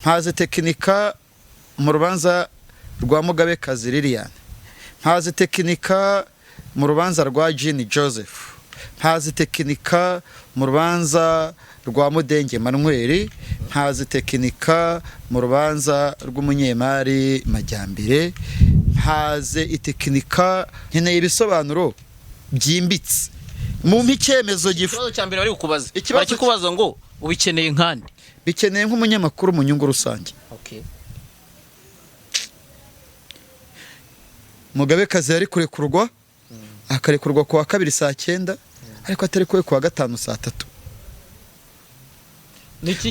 mpaze tekinika mu rubanza rwa Mugabekazi Liliane, mpaze tekinika mu rubanza rwa Jean Joseph, mpaze tekinika mu rubanza rwa Mudenge Manuel, mpaze tekinika mu rubanza rw'umunyemari Majyambere, mpaze itekinika nkeneye ibisobanuro byimbitse mu mpikemezo gifu. Ikibazo cya mbere bari kukubaza, bakikubaza ngo ubikeneye nkandi, bikeneye nk'umunyamakuru mu nyungu rusange. Okay. Mugabekazi yari kurekurwa akarekurwa ku wa 2 saa 9 ariko atari kuwe ku wa 5 saa 3.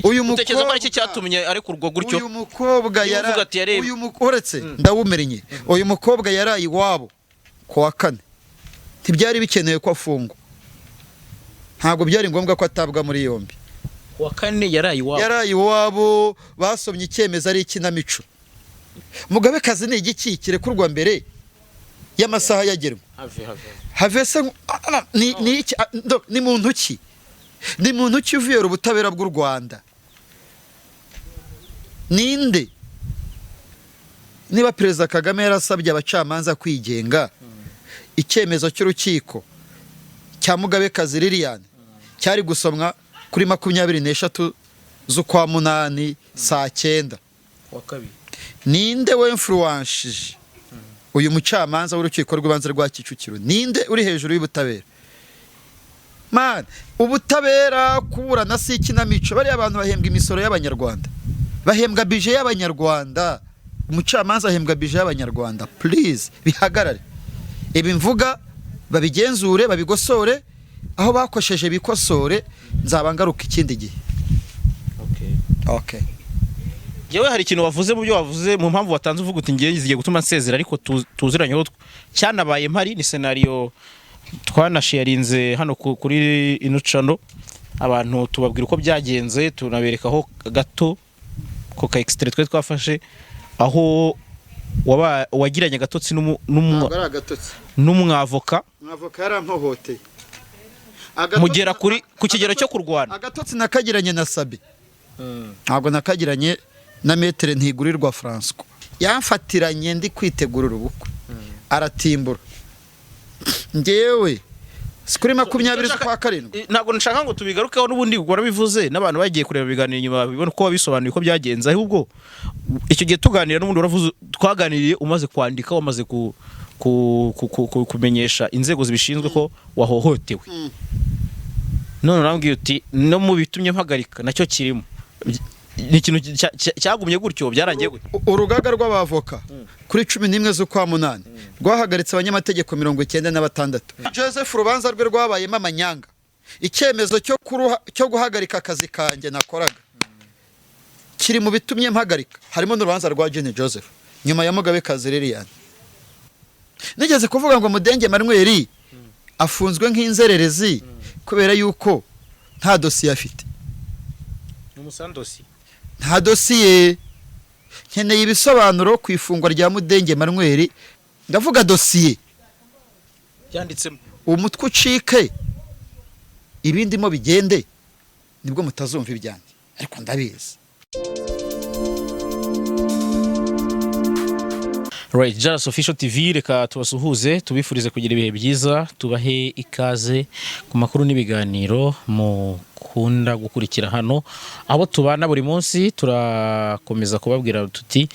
Uyu mutekereza ko iki cyatumye arekurwa gutyo? Uyu mukobwa yaraye, uyu mukoretse ndawumerenye, uyu mukobwa yaraye iwabo ku wa 4. Ntibyari bikeneye ko afungwa, ntabwo byari ngombwa ko atabwa muri yombi. Ku wa 4 yaraye iwabo basomye icyemezo ari ikinamico. Mugabekazi ni igiki kirekurwa mbere y'amasaha yagerwa? Have se ni muntu ki? Ni muntu ki uviyora ubutabera bw'u Rwanda? Ninde? Niba Perezida Kagame yarasabye abacamanza kwigenga, icyemezo cy'urukiko cya Mugabekazi Liliane cyari gusomwa kuri 23 z'ukwa 8 saa 9. Ninde we influence uyu mucamanza w'urukiko rw'ibanze rwa Kicukiro? Ninde uri hejuru y'ubutabera? Man, ubutabera kuburana si ikinamico. Bari abantu bahembwa imisoro y'abanyarwanda, bahembwa bije y'abanyarwanda, umucamanza ahembwa bije y'abanyarwanda. Please bihagarare, ibi mvuga babigenzure, babigosore, aho bakosheje bikosore, nzabangaruka ikindi gihe. Okay. Yewe hari ikintu wavuze mu byo wavuze mu mpamvu watanze uvuga uti ngiye zigiye gutuma nsezera, ariko tuziranyeho cyanabaye mpari ni scenario twanasharinze hano kuri ino channel, abantu tubabwira uko byagenze, tunaberekaho gato ko ka extrait twe twafashe aho wagiranye gatotsi n'umwavoka yarampohoteye mugera ku kigero cyo kurwana. Agatotsi nakagiranye na Sabi, ntabwo nakagiranye na Maître Ntigurirwa François. Yamfatiranye ndi kwitegurira ubukwe, aratimbura. Ngewe sikuri 20 z'ukwa 7. Ntabwo nshaka ngo tubigarukeho n'ubundi gukora bivuze n'abantu bagiye kureba biganira nyuma bibona ko bisobanuye ko byagenze. Ahubwo icyo gihe tuganira n'ubundi uravuze twaganiriye umaze kwandika, wamaze kumenyesha inzego zibishinzwe ko wahohotewe. None urambwiye uti no mu bitumye mpagarika nacyo kirimo. Ni ikintu cyagumye gutyo, byarangiye gutyo. Urugaga rw'abavoka kuri 11 z'ukwa 8 rwahagaritse abanyamategeko 96. Joseph rubanza rwe rwabayemo amanyanga. Icyemezo cyo guhagarika akazi kanjye nakoraga kiri mu bitumye mpagarika, harimo n'urubanza rwa Jean Joseph nyuma ya Mugabekazi Liliane. Nigeze kuvuga ngo Mudenge Manuel afunzwe nk'inzererezi kubera yuko nta dosiye afite. Umusandosi nta dosiye. Nkeneye ibisobanuro ku ifungwa rya Mudenge Manuel. Ndavuga dosiye yanditsemo umutwe ucike, ibindi mo bigende, nibwo mutazumva ibyanjye, ariko ndabizi. Right, Jaras Official TV, reka tubasuhuze, tubifurize kugira ibihe byiza, tubahe ikaze ku makuru n'ibiganiro mukunda gukurikira hano. Abo tubana buri munsi turakomeza kubabwira tuti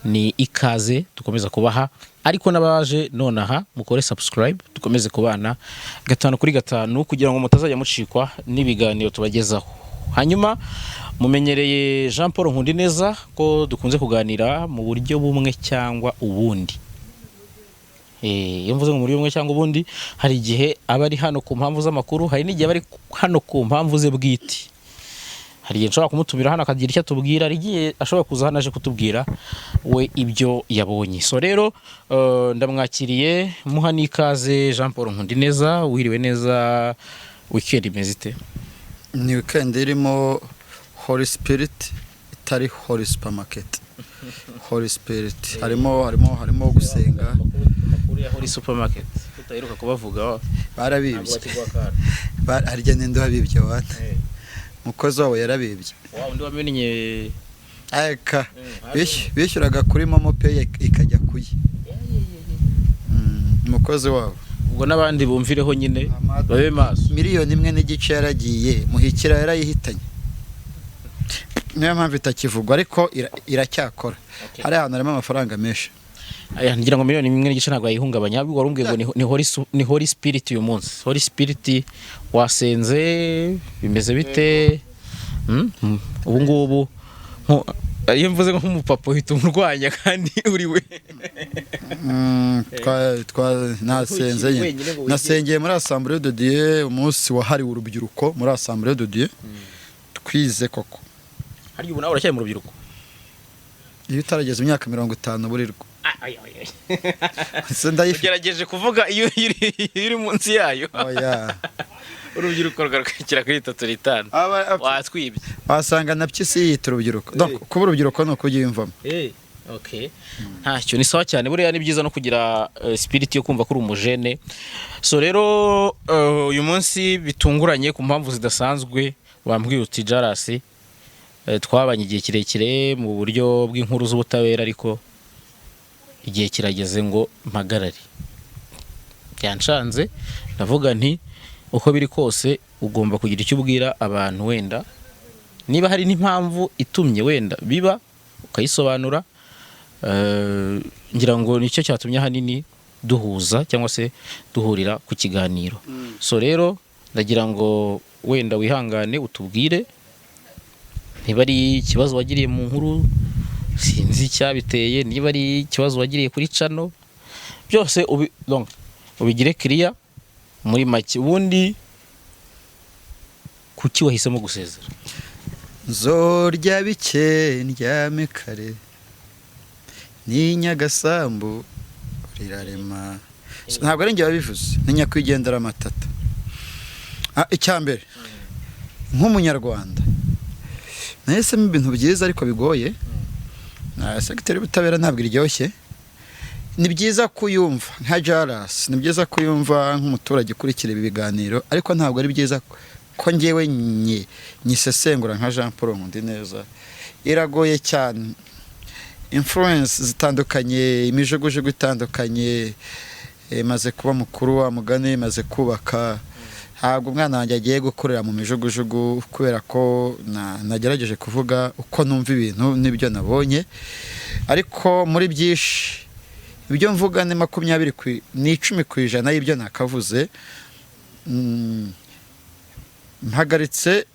ni ikaze dukomeza kubaha, ariko nabaje nonaha mukore subscribe, dukomeze kubana 5 kuri 5 kugira ngo mutazajya mucikwa n'ibiganiro tubagezaho. Hanyuma mumenyereye Jean Paul Nkundineza ko dukunze kuganira mu buryo bumwe cyangwa ubundi. Iyo mvuze mu buryo bumwe cyangwa ubundi, hari igihe aba ari hano ku mpamvu z'amakuru, hari n'igihe bari hano ku mpamvu ze bwite. Hari igihe nshobora kumutumira hano akagira icyo atubwira, hari igihe ashobora kuza hano aje kutubwira we ibyo yabonye. So rero ndamwakiriye, muha n'ikaze Jean Paul Nkundineza. Wiriwe neza, weekend imeze ite? Ni weekend irimo Holy Spirit, itari Holy Supermarket. Holy Spirit harimo gusenga. Makuru ya Holy Supermarket utaheruka kubavuga barabibye. Harya ninde wabibye wana? Mukozi wabo yarabibye. Undi wamenye aka bishyuraga kuri momo pay ikajya kuye umukozi wabo. ubwo n'abandi bumvireho nyine babe maso. 1.5 miliyoni yaragiye, Muhikira yarayihitanye, niyo mpamvu itakivugwa ariko iracyakora. Hari ahantu harimo amafaranga menshi. Aya ngira ngo 1.5 miliyoni ntabwo ayihungabanya, ahubwo warumbwiye ngo ni Holy Spirit uyu munsi. Holy Spirit wasenze bimeze bite? Ubu ngubu iyo mvuze nk'umupapa uhita umurwanya kandi uri we. Nasengeye muri Assemblée de Dieu umunsi wahariwe urubyiruko muri Assemblée de Dieu, twize koko. Hari ubu nawe uracyari mu rubyiruko? Iyo utarageze imyaka 50 burirwa. Ugerageje kuvuga iyo iri munsi yayo. Oya. Urubyiruko rugakira kuri 35. Watwibye. Wasanga napyisi yita urubyiruko. Donc kuba urubyiruko no kugiyumvamo. Okay. Ntacyo ni sawa cyane, buriya ni byiza no kugira spirit yo kumva kuri umujene. So rero uyu munsi bitunguranye ku mpamvu zidasanzwe, wambwiye uti Jarasi twabanye igihe kirekire mu buryo bw'inkuru z'ubutabera, ariko igihe kirageze ngo mpagarare. Yanshanze ndavuga nti uko biri kose ugomba kugira icyo ubwira abantu, wenda niba hari n'impamvu itumye wenda biba ukayisobanura. Ngira ngo nicyo cyatumye hanini duhuza cyangwa se duhurira ku kiganiro. So rero ndagira ngo wenda wihangane utubwire niba ari ikibazo wagiriye mu nkuru, sinzi icyabiteye, niba ari ikibazo wagiriye kuri channel, byose ubigire clear muri make. Ubundi kuki wahisemo gusezera? Nzorya bike ndyame kare, ni Nyagasambu rirarema. Ntabwo ari njye wabivuze, ni nyakwigendera Amatata. Icyambere nk'umunyarwanda nahisemo ibintu byiza ariko bigoye. Secretary y'ubutabera ntabwo iryoshye. Ni byiza kuyumva nka Jarasi, ni byiza kuyumva nk'umuturage ukurikira ibi biganiro, ariko ntabwo ari byiza ko ngewe nyisesengura nka Jean Paul Nkundineza. Iragoye cyane, influence zitandukanye, imijugujugu itandukanye, maze kuba mukuru wa mugani, maze kubaka. Ntabwo umwana wanjye agiye gukorera mu mijugujugu, kubera ko nagerageje kuvuga uko numva ibintu n'ibyo nabonye. Ariko muri byinshi ibyo mvuga ni 10% y'ibyo nakavuze. Mpagaritse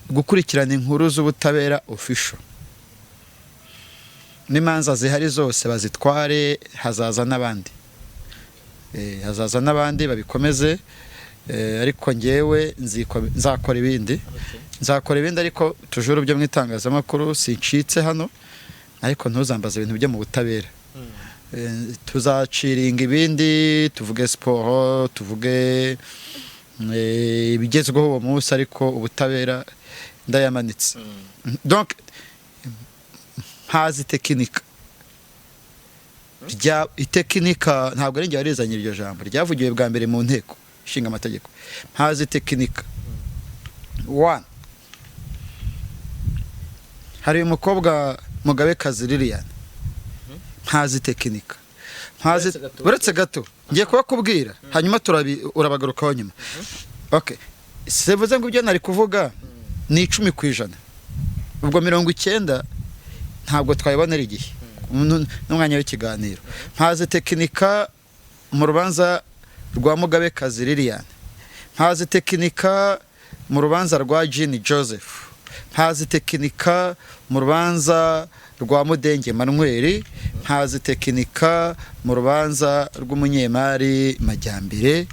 gukurikirana inkuru z'ubutabera official. N'imanza zihari zose bazitware, hazaza n'abandi babikomeze. Ariko ngewe nzakora ibindi. Ariko tujuru byo mu itangazamakuru sincitse hano, ariko ntuzambaza ibintu byo mu butabera. Tuzaciringa ibindi, tuvuge siporo, tuvuge ibigezweho uwo munsi, ariko ubutabera ndayamanitse. Donc hazi tekinika. Itekinika ntabwo ari njye warizanye iryo jambo, ryavugiwe bwa mbere mu nteko ishinga amategeko. Hazi tekinika. 1. Hari umukobwa Mugabekazi Liliane. Hazi tekinika. Uretse gato ngiye kubakubwira, hanyuma urabagarukaho nyuma. Okay. Sevuze ngo ibyo nari kuvuga ni 10%. Ubwo 90 ntabwo twayibonera igihe n'umwanya w'ikiganiro. Hazi tekinika mu rubanza rwa Mugabekazi Liliane. Hazi tekinika mu rubanza rwa Jean Joseph. Hazi tekinika mu rubanza rwa Mudenge Manuel. Hazi tekinika mu rubanza rw'umunyemari Majyambere.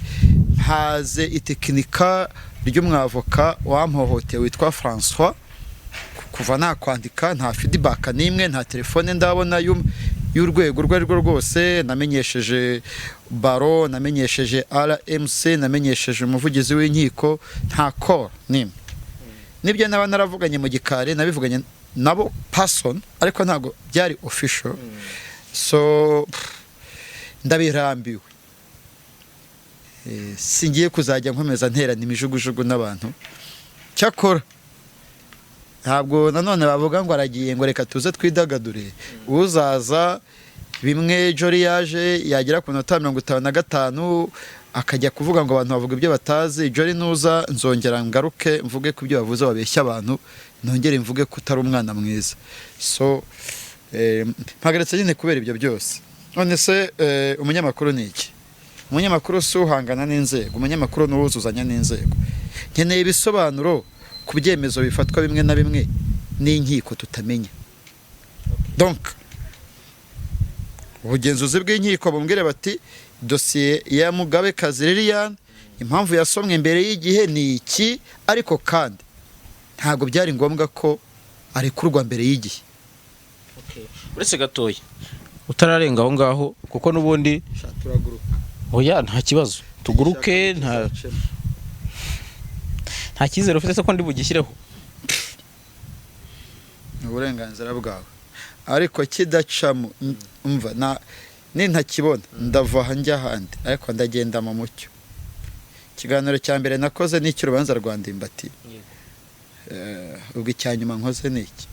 Haze itekinika ry'umwavoka wampohotewe witwa François. Kuva nakwandika nta feedback nimwe, nta telefone ndabona y'urwego rwo rwose. Namenyesheje baro, namenyesheje RMC, namenyesheje umuvugizi w'inkiko, nta call nimwe. Nibyo naba naravuganye mu gikari, nabivuganye nabo person, ariko ntago byari official. So ndabirambiwe. Singiye kuzajya nkomeza nterana imijugujugu n'abantu. Cyakora ntabwo nanone bavuga ngo aragiye ngo reka tuze twidagadure. Uzaza bimwe Jolly yaje yagera ku minota 55 akajya kuvuga ngo abantu bavuga ibyo batazi. Jolly nuza nzongera ngaruke mvuge ku byo bavuze babeshya abantu, nongere mvuge ko utari umwana mwiza. So mpagaretse nyine kubera ibyo byose. None se umunyamakuru ni iki? Umunyamakuru si uhangana n'inzego, umunyamakuru ni uwuzuzanya n'inzego. Nkeneye ibisobanuro ku byemezo bifatwa bimwe na bimwe n'inkiko tutamenya. Donc ubugenzuzi bw'inkiko bumbwire bati dosiye ya Mugabekazi Liliane impamvu yasomwe mbere y'igihe ni iki, ariko kandi ntago byari ngombwa ko arekurwa mbere y'igihe. Uretse gatoya utararenga aho ngaho kuko nubundi turaguruka. Oya nta kibazo tuguruke, nta kizero ufite ko ndi bugishyireho. Uburenganzira bwawe ariko kidacamo umva nintakibona ndava njya ahandi, ariko ndagenda mu mucyo. Ikiganiro cya mbere nakoze ni cy'urubanza rwa Ndimbati. Ubwo icyanyuma nkoze ni iki?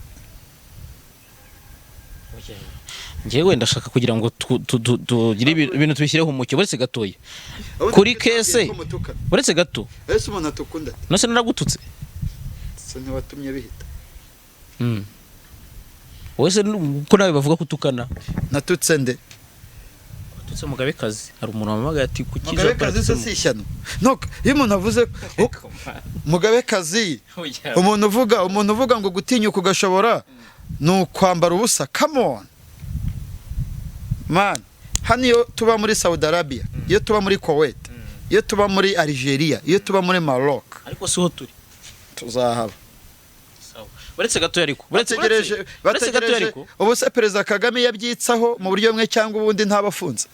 Ngewe ndashaka kugira ngo tugire ibintu tubishyireho umucyo. Uretse gatoya kuri kese, uretse gato ese umuntu atukunda nase naragututse se ntiwatumye bihita. Wese ko nawe bavuga kutukana. Natutse nde? Watutse Mugabekazi. Hari umuntu wamamaga ati kukiza Mugabekazi se si ishyano. No, iyo umuntu avuze Mugabekazi, umuntu uvuga ngo gutinyuka ugashobora no kwambara ubusa. Come on man, hano iyo tuba muri Saudi Arabia, iyo tuba muri Kuwait, iyo tuba muri Algeria, iyo tuba muri Maroc, ariko siho turi tuzahaba. Uretse gato ariko bategereje ubu se Perezida Kagame yabyitsaho mu buryo bumwe cyangwa ubundi ntabafunze.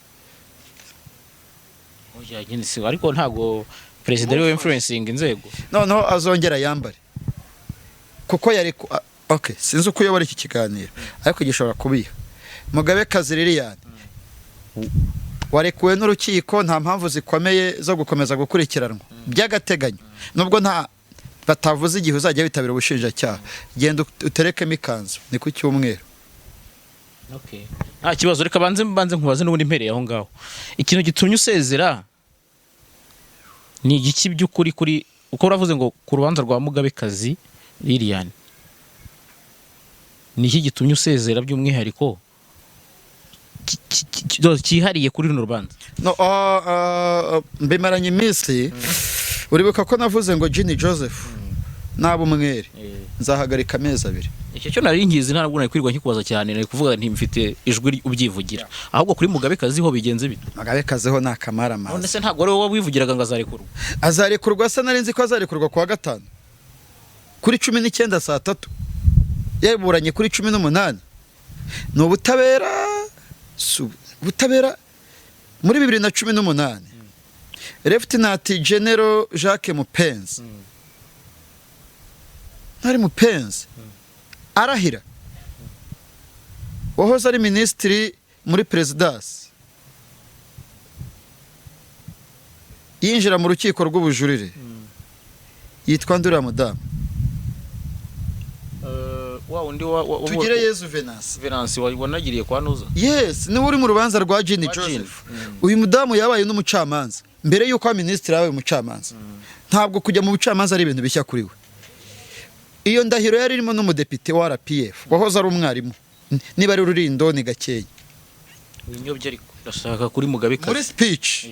Oya nyine si ariko ntago president we influencing inzego. Noneho azongera yambare kuko yari okay, sinzi uko uyobora iki kiganiro ariko gishobora kubiha. Mugabekazi Liliane warekuwe n'urukiko nta mpamvu zikomeye zo gukomeza gukurikiranwa by'agateganyo, nubwo nta batavuze igihe uzajya witabira ubushinjacyaha. Genda uterekemo ikanzu ni ku cyumweru. Okay, nta kibazo. Reka banze nkubaze n'ubundi mpereye aho ngaho. Ikintu gitumye usezera ni igiki by'ukuri kuri uko uravuze ngo ku rubanza rwa Mugabekazi Liliane, ni iki gitumye usezera by'umwihariko cyihariye kuri runo rubanza? No, mbimaranye iminsi. Uribuka ko navuze ngo Ginny Joseph nabo umwere nzahagarika amezi 2. Icyo cyo nari ngizi ntabwo nari kwirwa nkikubaza cyane, nari kuvuga nti mfite ijwi ubyivugira. Ahubwo kuri Mugabekazi ho bigenze bite? Mugabekazi ho nakamara amazi. None se ntabwo ari wowe wivugiraga ngo azarekurwa? Azarekurwa se nari nzi ko azarekurwa kwa gatanu kuri 19 saa 3 yaburanye kuri 18. Ni ubutabera muri 2018. Lieutenant General Jacques Mupenzi ntari Mupenzi arahira, wahoze ari minisitiri muri Perezidansi, yinjira mu rukiko rw'ubujurire. Yitwa ndura mudamu tugire Yezu Venance wanagiriye kwa Nuza. Yes, ni uri mu rubanza rwa Ginny Joseph. Uyu mudamu yabaye n'umucamanza mbere yuko wa minisitiri yabaye umucamanza. Ntabwo kujya mu bucamanza ari ibintu bishya kuri we. Iyo ndahiro yari irimo n'umudepite wa RPF wahoze ari umwarimu, niba ari Rurindo ni Gakeye. Unyobye ariko ndashaka kuri Mugabekazi muri speech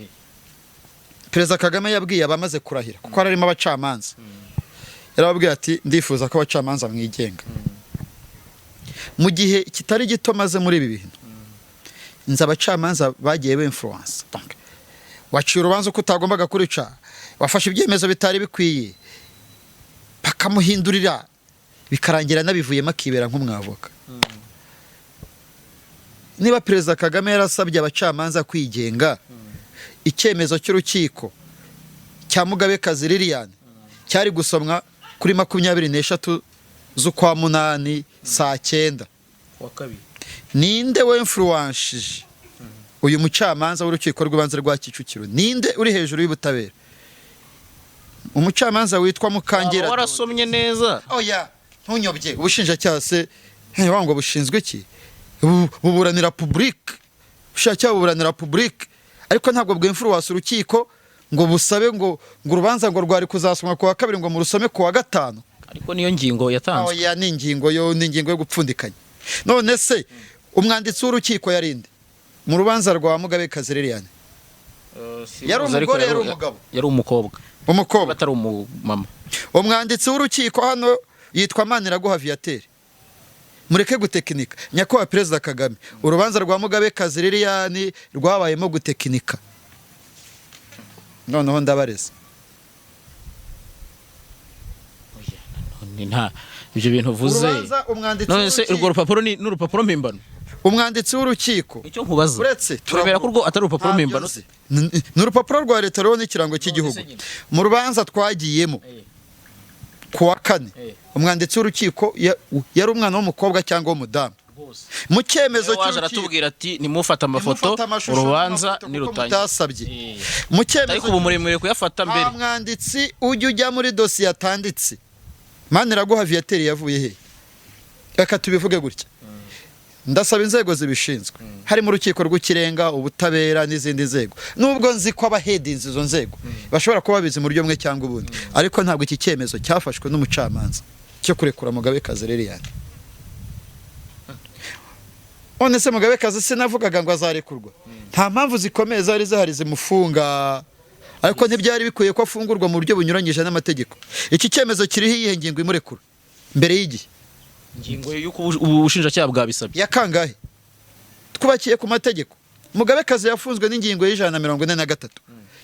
Perezida Kagame yabwiye abamaze kurahira kuko arimo abacamanza. Yarababwiye ati ndifuza ko abacamanza mwigenga. Mu gihe kitari gito maze muri ibi bintu nza abacamanza bagiye be influence. Waciye urubanza uko utagombaga kurica, wafashe ibyemezo bitari bikwiye, bakamuhindurira bikarangira nabivuyemo akibera nk'umwavoka. Niba Perezida Kagame yarasabye abacamanza kwigenga, icyemezo cy'urukiko cya Mugabekazi Liliane cyari gusomwa kuri 23 z'ukwa munani saa 9 wa kabiri. Ninde we influence uyu mucamanza w'urukiko rw'ibanze rwa Kicukiro? Ninde uri hejuru y'ubutabera? Umucamanza witwa Mukangera. Warasomye neza. Oya, ntunyobye ubushinjacyaha se wango bushinzwe iki buburanira public ubushinjacyaha buburanira public ariko ntabwo bw'influence urukiko ngo busabe ngo urubanza ngo rwari kuzasomwa ku wa kabiri ngo murusome ku wa gatanu ariko niyo ngingo yatanzwe ya ni ingingo yo gupfundikanya none se umwanditsi w'urukiko yarinde mu rubanza rwa Mugabekazi Liliane yari umugore yari umugabo yari umukobwa atari umumama umwanditsi w'urukiko hano yitwa Maniraguha Viateur mureke gutekinika nyakubahwa Perezida Kagame urubanza rwa Mugabekazi Liliane rwabayemo gutekinika noneho ndabareza nta ibyo bintu uvuze none se urwo rupapuro ni n'urupapuro mpimbano umwanditsi w'urukiko icyo nkubaza uretse turabera ko urwo atari urupapuro mpimbano ni urupapuro rwa leta ruriho n'ikirango cy'igihugu mu rubanza twagiyemo ku wa kane umwanditsi w'urukiko yari umwana w'umukobwa cyangwa w'umudamu mu cyemezo cy'urukiko aratubwira ati nimufata amafoto urubanza nirutangiye mu cyemezo ariko ubu muremure kuyafata mbere umwanditsi ujya muri dosiye atanditse Maniraguha Viateur yavuye he reka tubivuge gutya ndasaba inzego zibishinzwe harimo urukiko rw'ikirenga ubutabera n'izindi nzego nubwo nzi ko abahedinze izo nzego bashobora kuba bizi mu buryo bumwe cyangwa ubundi ariko ntabwo iki cyemezo cyafashwe n'umucamanza cyo kurekura Mugabekazi Liliane none se Mugabekazi sinavugaga ngo azarekurwa nta mpamvu zikomeye zari zihari zimufunga ariko ntibyari bikwiye ko afungurwa mu buryo bunyuranyije n'amategeko iki cyemezo kiriho iyihe ngingo imurekura mbere y'igihe ingingo y'uko ubushinjacyaha bwabisabye ya kangahe twubakiye ku mategeko Mugabekazi yafunzwe n'ingingo y'143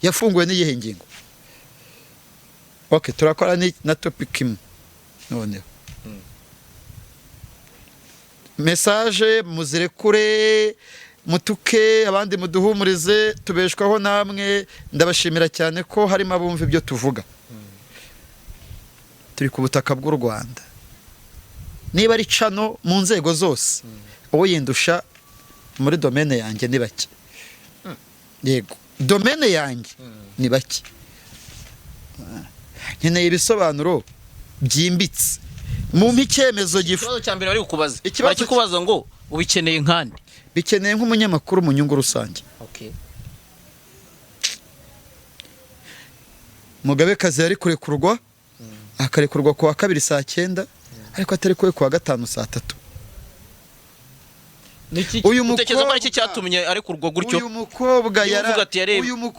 yafunguwe n'iyihe ngingo okay turakora na topic imwe noneho message muzirekure mutuke abandi muduhumurize tubeshwaho namwe ndabashimira cyane ko harimo abumva ibyo tuvuga turi ku butaka bw'u Rwanda niba ari cano mu nzego zose uwo yindusha muri domaine yanjye ni bake yego domaine yanjye ni bake nkeneye ibisobanuro byimbitse mu icyemezo ikibazo cya mbere bari kukubaza bakikubaza ngo ubikeneye nkandi bikeneye nk'umunyamakuru mu nyungu rusange Mugabekazi yari kurekurwa akarekurwa ku wa kabiri saa 9 ariko atari kuwe ku wa gatanu saa 3 uyu mukobwa ko iki cyatumye arekurwa gutyo uyu mukobwa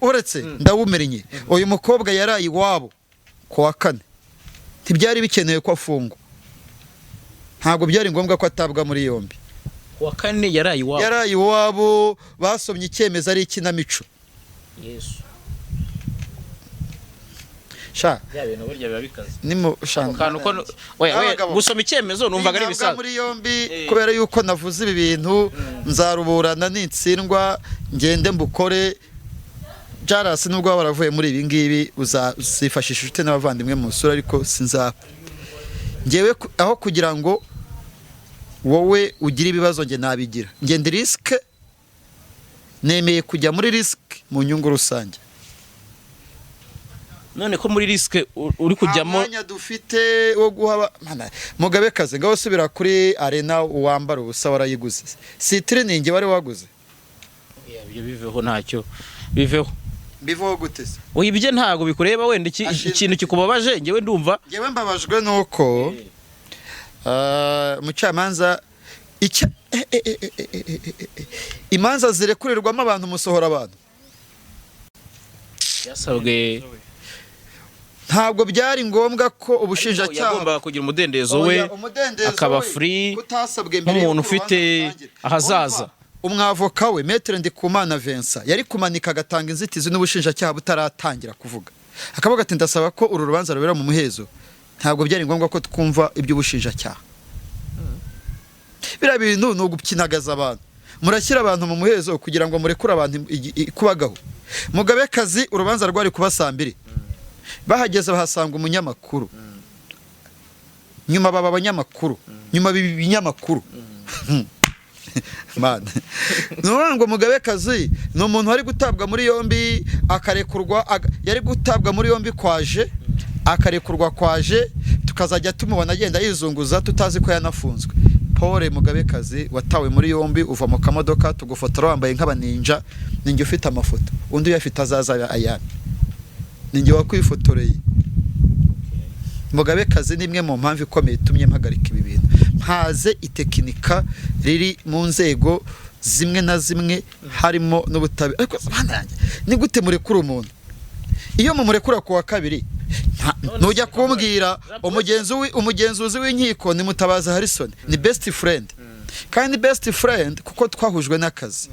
uretse ndawumerenye uyu mukobwa yaraye iwabo ku wa kane ntibyari bikeneye ko afungwa ntabwo byari ngombwa ko atabwa muri yombi wa kane yaraye iwabo basomye icyemezo ari ikinamico Yesu sha ya bintu burya biba bikaze nimo shanga gusoma icyemezo numvaga ari bisaza muri yombi kubera yuko navuze ibi bintu nzaruburana n'intsindwa ngende mbukore Jaras nubwo baravuye muri ibi ngibi uzifashisha ute n'abavandimwe mu sura ariko sinza ngewe aho kugira ngo wowe ugira ibibazo nge nabigira nge ndi risk nemeye kujya muri risk mu nyungu rusange none ko muri risk uri kujyamo amanya dufite wo guha Mugabekazi ngaho subira kuri arena uwambara ubusa warayiguze si training wari waguze ibyo biveho ntacyo biveho gute se ibyo ntago bikureba wenda ikintu kikubabaje ngewe ndumva ngewe mbabajwe nuko mucamanza imanza zirekurirwamo abantu musohora abantu yasabwe ntabwo byari ngombwa ko ubushinjacyaha yagomba kugira umudendezo we akaba free nk'umuntu ufite ahazaza umwavoka we Maître Ndikumana Vincent yari kumanika agatanga inzitizi n'ubushinjacyaha butaratangira kuvuga akavuga ati ndasaba ko uru rubanza rubera mu muhezo ntabwo byari ngombwa ko twumva iby'ubushinjacyaha bira bintu no gukinagaza abantu murashyira abantu mu muhezo kugira ngo murekure abantu kubagaho Mugabekazi urubanza rwari kuba saa 2 bahageze bahasanga umunyamakuru nyuma baba abanyamakuru nyuma binyamakuru man no Mugabekazi no umuntu ari gutabwa muri yombi akarekurwa yari gutabwa muri yombi kwaje akarekurwa kwaje tukazajya tumubona agenda yizunguza tutazi ko yanafunzwe. Paul Mugabekazi watawe muri yombi uva mu kamodoka tugufotora wambaye nk'abaninja, ninjye ufite amafoto, undi uyafite azaza ayane, ninjye wakwifotoreye. Mugabekazi ni imwe mu mpamvu ikomeye itumye mpagarika ibi bintu. Mpaze itekinika riri mu nzego zimwe na zimwe harimo n'ubutabera. Ariko bandange ni gute murekura umuntu? Iyo mumurekura ku wa kabiri nujya kumbwira umugenzuzi w'inkiko ni Mutabazi Harrison, ni best friend. Kandi best friend kuko twahujwe n'akazi.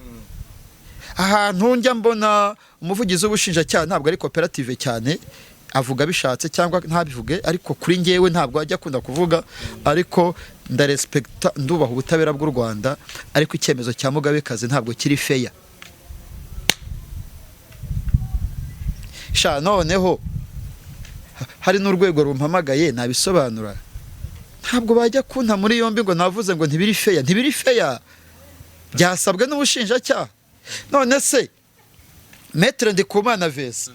Ahantu njya mbona umuvugizi w'ubushinjacyaha ntabwo ari koperative cyane, avuga bishatse cyangwa ntabivuge, ariko kuri njyewe ntabwo ajya akunda kuvuga, ariko ndarespecta ndubaha ubutabera bw'u Rwanda, ariko icyemezo cya Mugabekazi ntabwo kiri fair. Sha noneho hari n'urwego rumpamagaye nabisobanura, ntabwo bajya kunta muri yombi ngo navuze ngo ntibiri fair, byasabwe n'ubushinjacyaha. None se Maître Ndikumana Vesa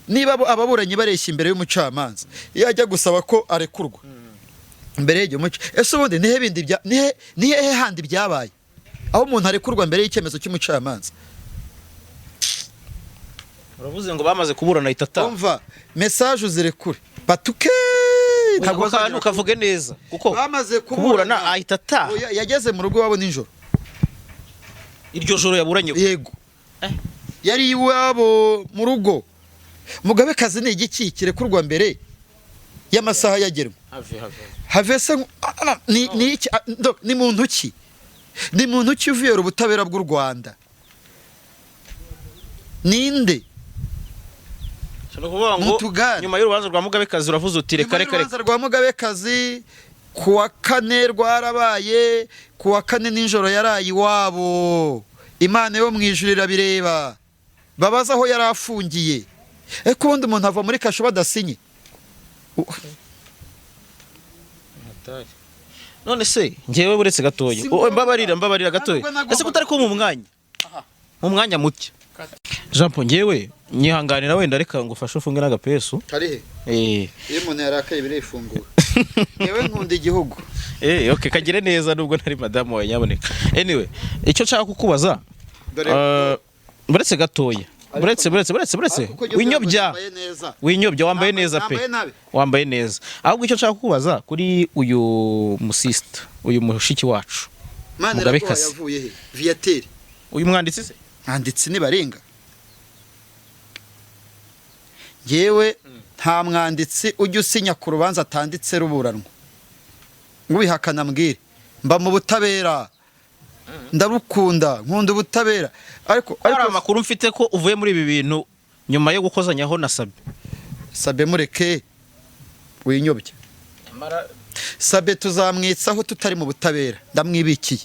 niba ababuranyi bareshya imbere y'umucamanza iyo ajya gusaba ko arekurwa imbere y'icyo muco, ese ubundi nihe handi byabaye aho umuntu arekurwa mbere y'icyemezo cy'umucamanza? Uravuze ngo bamaze kuburana itata. Umva message uzirekure batuke, ntabwo kantu kavuge neza kuko bamaze kuburana ahitata. Yageze mu rugo wabo ninjoro, iryo joro yaburanye. Yego yari iwabo mu rugo. Mugabekazi ni igiki kirekurwa mbere y'amasaha yagerwa? Have se ni muntu ki? Ni muntu ki uvuye ubutabera bw'u Rwanda? Ninde? Nyuma y'urubanza rwa Mugabekazi uravuze uti reka. Urubanza rwa Mugabekazi kuwa 4 rwarabaye, kuwa 4 ninjoro yaraye iwabo. Imana yo mwijuru irabireba, babaza aho yari afungiye. Eko ubundi umuntu ava muri kasho badasinye. None se ngewe buretse gatoyo, mbabarira gatoyo, ese kutari ko mu mwanya muke. Jean Paul ngewe nyihanganira wenda reka ngufashe ufunge n'agapesu. Karihe? Iyo umuntu yarakaye birifungura. Ngewe nkunda igihugu. Okay, kagire neza nubwo ntari madamu wa nyaboneka. Anyway, icyo nshaka kukubaza buretse gatoya. Buretse winyobya wambaye neza pe. Wambaye neza. Ahubwo icyo nshaka kukubaza kuri uyu musista, uyu mushiki wacu Mugabekazi yavuye he? Viateur. Uyu mwanditsi se? Mwanditsi ni Baringa. Yewe nta mwanditsi ujya usinya ku rubanza atanditse ruburanwa. Ngubihakana mbwire. Mba mu butabera. Ndarukunda, nkunda ubutabera. Ariko amakuru mfite ko uvuye muri ibi bintu nyuma yo gukozanyaho na Sabe mureke winyobye. Sabe tuzamwitsaho tutari mu butabera, ndamwibikiye.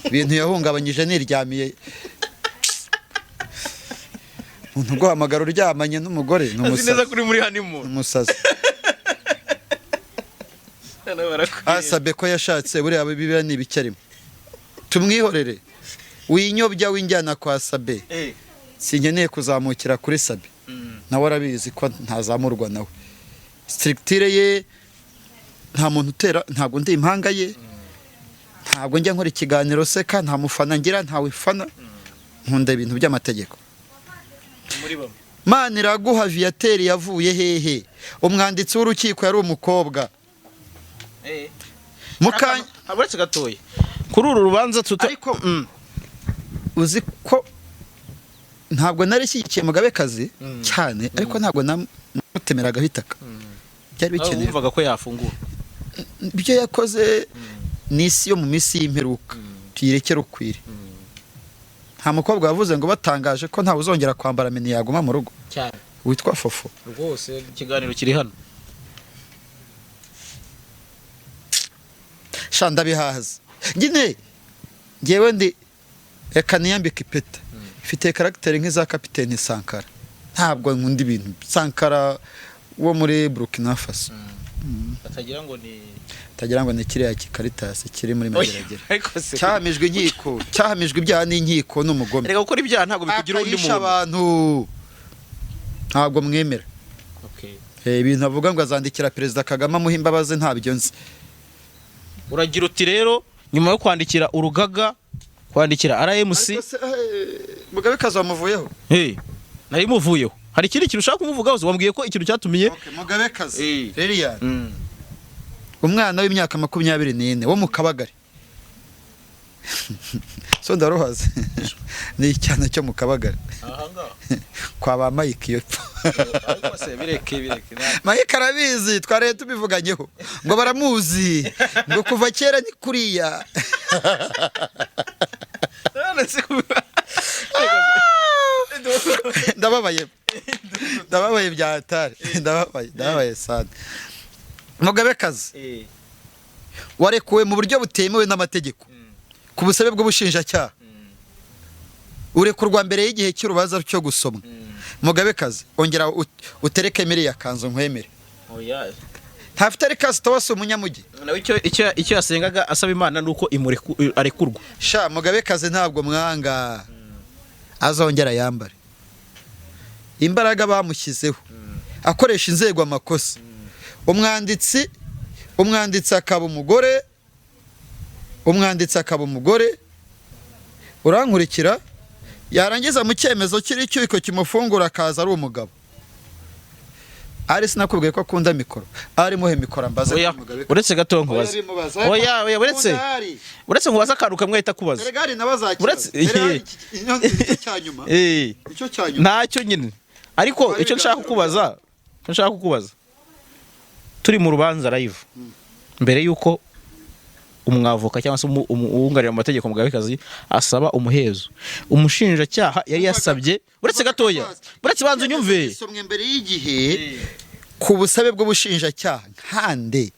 Ibintu yahungabanyije niryamiye. Umuntu guhamagara uryamanye n'umugore n'umusazi. Neza kuri muri honeymoon. Umusazi. Sabe ko yashatse buriya bibira ni ibicyarimo. Tumwihorere. Winyobya winjyana kwa Sabe. Sinkeneye kuzamukira kuri Sabe. Nawe arabizi ko ntazamurwa nawe. Strictire ye nta muntu utera, ntago ndi impanga ye. Ntabwo njya nkora ikiganiro seka, nta mufana ngira, nta wifana. Nkunda ibintu by'amategeko. Maniraguha Viateur yavuye hehe? Umwanditsi w'urukiko yari umukobwa. Mukanya aburetse gatoye. Kuri uru rubanza ariko uzi ko ntabwo narishyikiye Mugabekazi cyane, ariko ntabwo namutemeraga hitaka. Byari bikenewe. Umvaga ko yafungura. Ibyo yakoze n'isi yo mu misi y'imperuka. Tuyirekere ukwire. Nta mukobwa wavuze ngo batangaje ko nta uzongera kwambara mini yaguma mu rugo. Cyane. Witwa Fofo. Rwose ikiganiro kiri hano. Shanda bihaza. Ngewe ndi reka niyambike ipeta. Ifite character nk'iza Kapiteni Sankara. Ntabwo nkunda ibintu. Sankara wo muri Burkina Faso. Batagira ngo ni kiriya Caritas kiri muri Mageragere. Cyahamijwe inkiko, cyahamijwe ibyaha n'inkiko n'umugome. Reka gukora ibyaha ntabwo bikugira undi muntu. Abantu ntabwo mwemera. ibintu avuga ngo azandikira Perezida Kagame amuha imbabazi ntabyo nzi. uragira uti rero nyuma yo kwandikira urugaga, kwandikira RMC, Ariko se, Mugabekazi wamuvuyeho? nari muvuyeho. Hari ikindi kintu ushaka kumuvugaho? Wambwiye ko ikintu cyatumiye Mugabekazi Liliane, umwana w'imyaka 24 wo mu Kabagari. So ndaruhaze ni icyana cyo mu Kabagari kwa ba Mike yo. ariko se bireke Mike arabizi, tware tubivuganyeho ngo baramuzi ngo kuva kera ni kuriya. ndababaye bya hatari, ndababaye sana. Mugabekazi warekuwe mu buryo butemewe n'amategeko ku busabe bw'ubushinjacyaha, urekurwa mbere y'igihe cy'urubanza cyo gusomwa. Mugabekazi ongera utereke miriya kanzu nkwemere. Ntafite ari kasi tawase umunyamugi. icyo yasengaga asaba Imana nuko arekurwa. Sha Mugabekazi ntabwo mwanga, azongera yambare imbaraga bamushyizeho akoresha inzego amakosa. umwanditsi akaba umugore, urankurikira, yarangiza mu cyemezo kiri cyuko kimufungura akaza ari umugabo. Ari sinakubwiye ko akunda mikoro, ari muhe mikoro ambaza. Uretse gato nkubaza. Oya uretse nkubaza akantu kamwe ahita kubaza. Regari nabazakira. Icyo cyanyuma ntacyo nyine. Ariko icyo nshaka kukubaza, turi mu rubanza live, mbere yuko umwavoka cyangwa se uwunganira mu mategeko Mugabekazi asaba umuhezo, umushinjacyaha yari yasabye, uretse gatoya, uretse banza unyumve, isomwe mbere y'igihe ku busabe bw'ubushinjacyaha nkande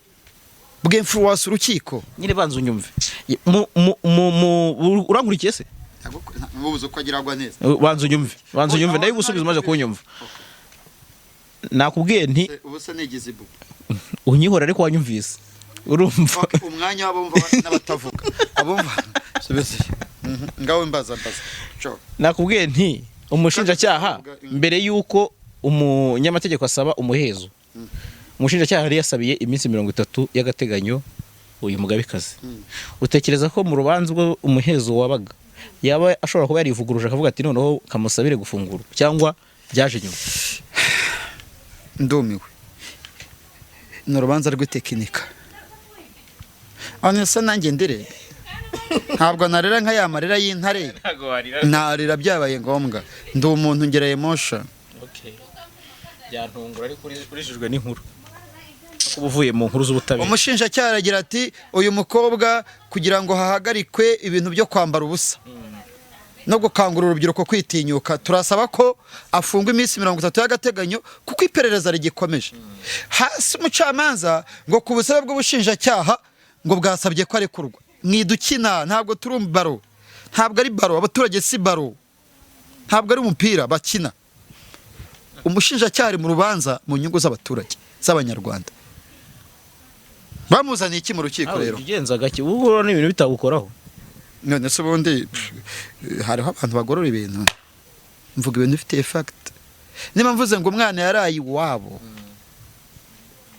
bw'influence urukiko. nyine banza unyumve, urankurikiye se? Mubuze ko agiragwa neza. Banza unyumve ndayo gusubiza umaze kunyumva. Nakubwiye nti ubusa nigize ibu unyihora ariko wanyumvise. Urumva umwanya w'abumva n'abatavuga abumva subize ngawe mbaza. Nakubwiye nti umushinjacyaha mbere yuko umunyamategeko asaba umuhezo, umushinjacyaha yari yasabiye iminsi 30 y'agateganyo uyu Mugabekazi. Utekereza ko mu rubanza rwo umuhezo wabaga yaba ashobora kuba yarivuguruje akavuga ati noneho kamusabire gufungura, cyangwa byaje nyuma? Ndumiwe ni urubanza rw'itekinika. Anese nanjye ndire ntabwo narera nka ya marira y'intare, narira byabaye ngombwa. Ndi umuntu ngera emotion. Byantungura ariko urishijwe n'inkuru kuba uvuye mu nkuru z'ubutabera. Umushinjacyaha aragira ati uyu mukobwa kugira ngo hahagarikwe ibintu byo kwambara ubusa no gukangurira urubyiruko kwitinyuka, turasaba ko afungwa iminsi 30 y'agateganyo kuko iperereza rigikomeje. Hasi umucamanza ngo ku busabe bw'ubushinjacyaha ngo bwasabye ko arekurwa. Mwidukina, ntabwo turi baro, ntabwo ari baro, abaturage si baro, ntabwo ari umupira bakina. Umushinjacyaha ari mu rubanza mu nyungu z'abaturage z'abanyarwanda. Bamuzaniye iki mu rukiko rero? Bigenza gake ubwo n'ibintu bitagukoraho. None se ubundi hariho abantu bagorora ibintu, mvuga ibintu bifite fact. Niba mvuze ngo umwana yaraye iwabo,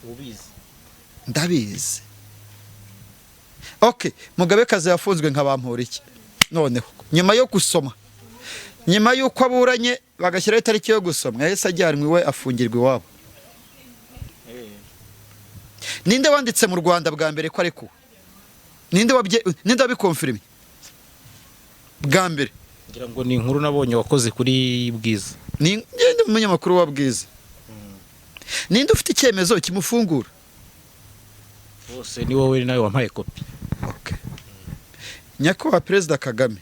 ubizi ndabizi. Okay, Mugabekazi yafunzwe nkabampora iki noneho nyuma yo gusoma, nyuma yuko aburanye bagashyiraho itariki yo gusoma, yahise ajyanwe iwe afungirwa iwabo. Ninde wanditse mu Rwanda bwa mbere ko arekuwe? Ninde wabikonfirmye bwa mbere? ngira ngo ni inkuru nabonye wakoze kuri Bwiza. Ni umunyamakuru wa Bwiza. Ninde ufite icyemezo kimufungura? Bose ni wowe nawe wampaye kopi. Okay. Nyakubahwa Perezida Kagame,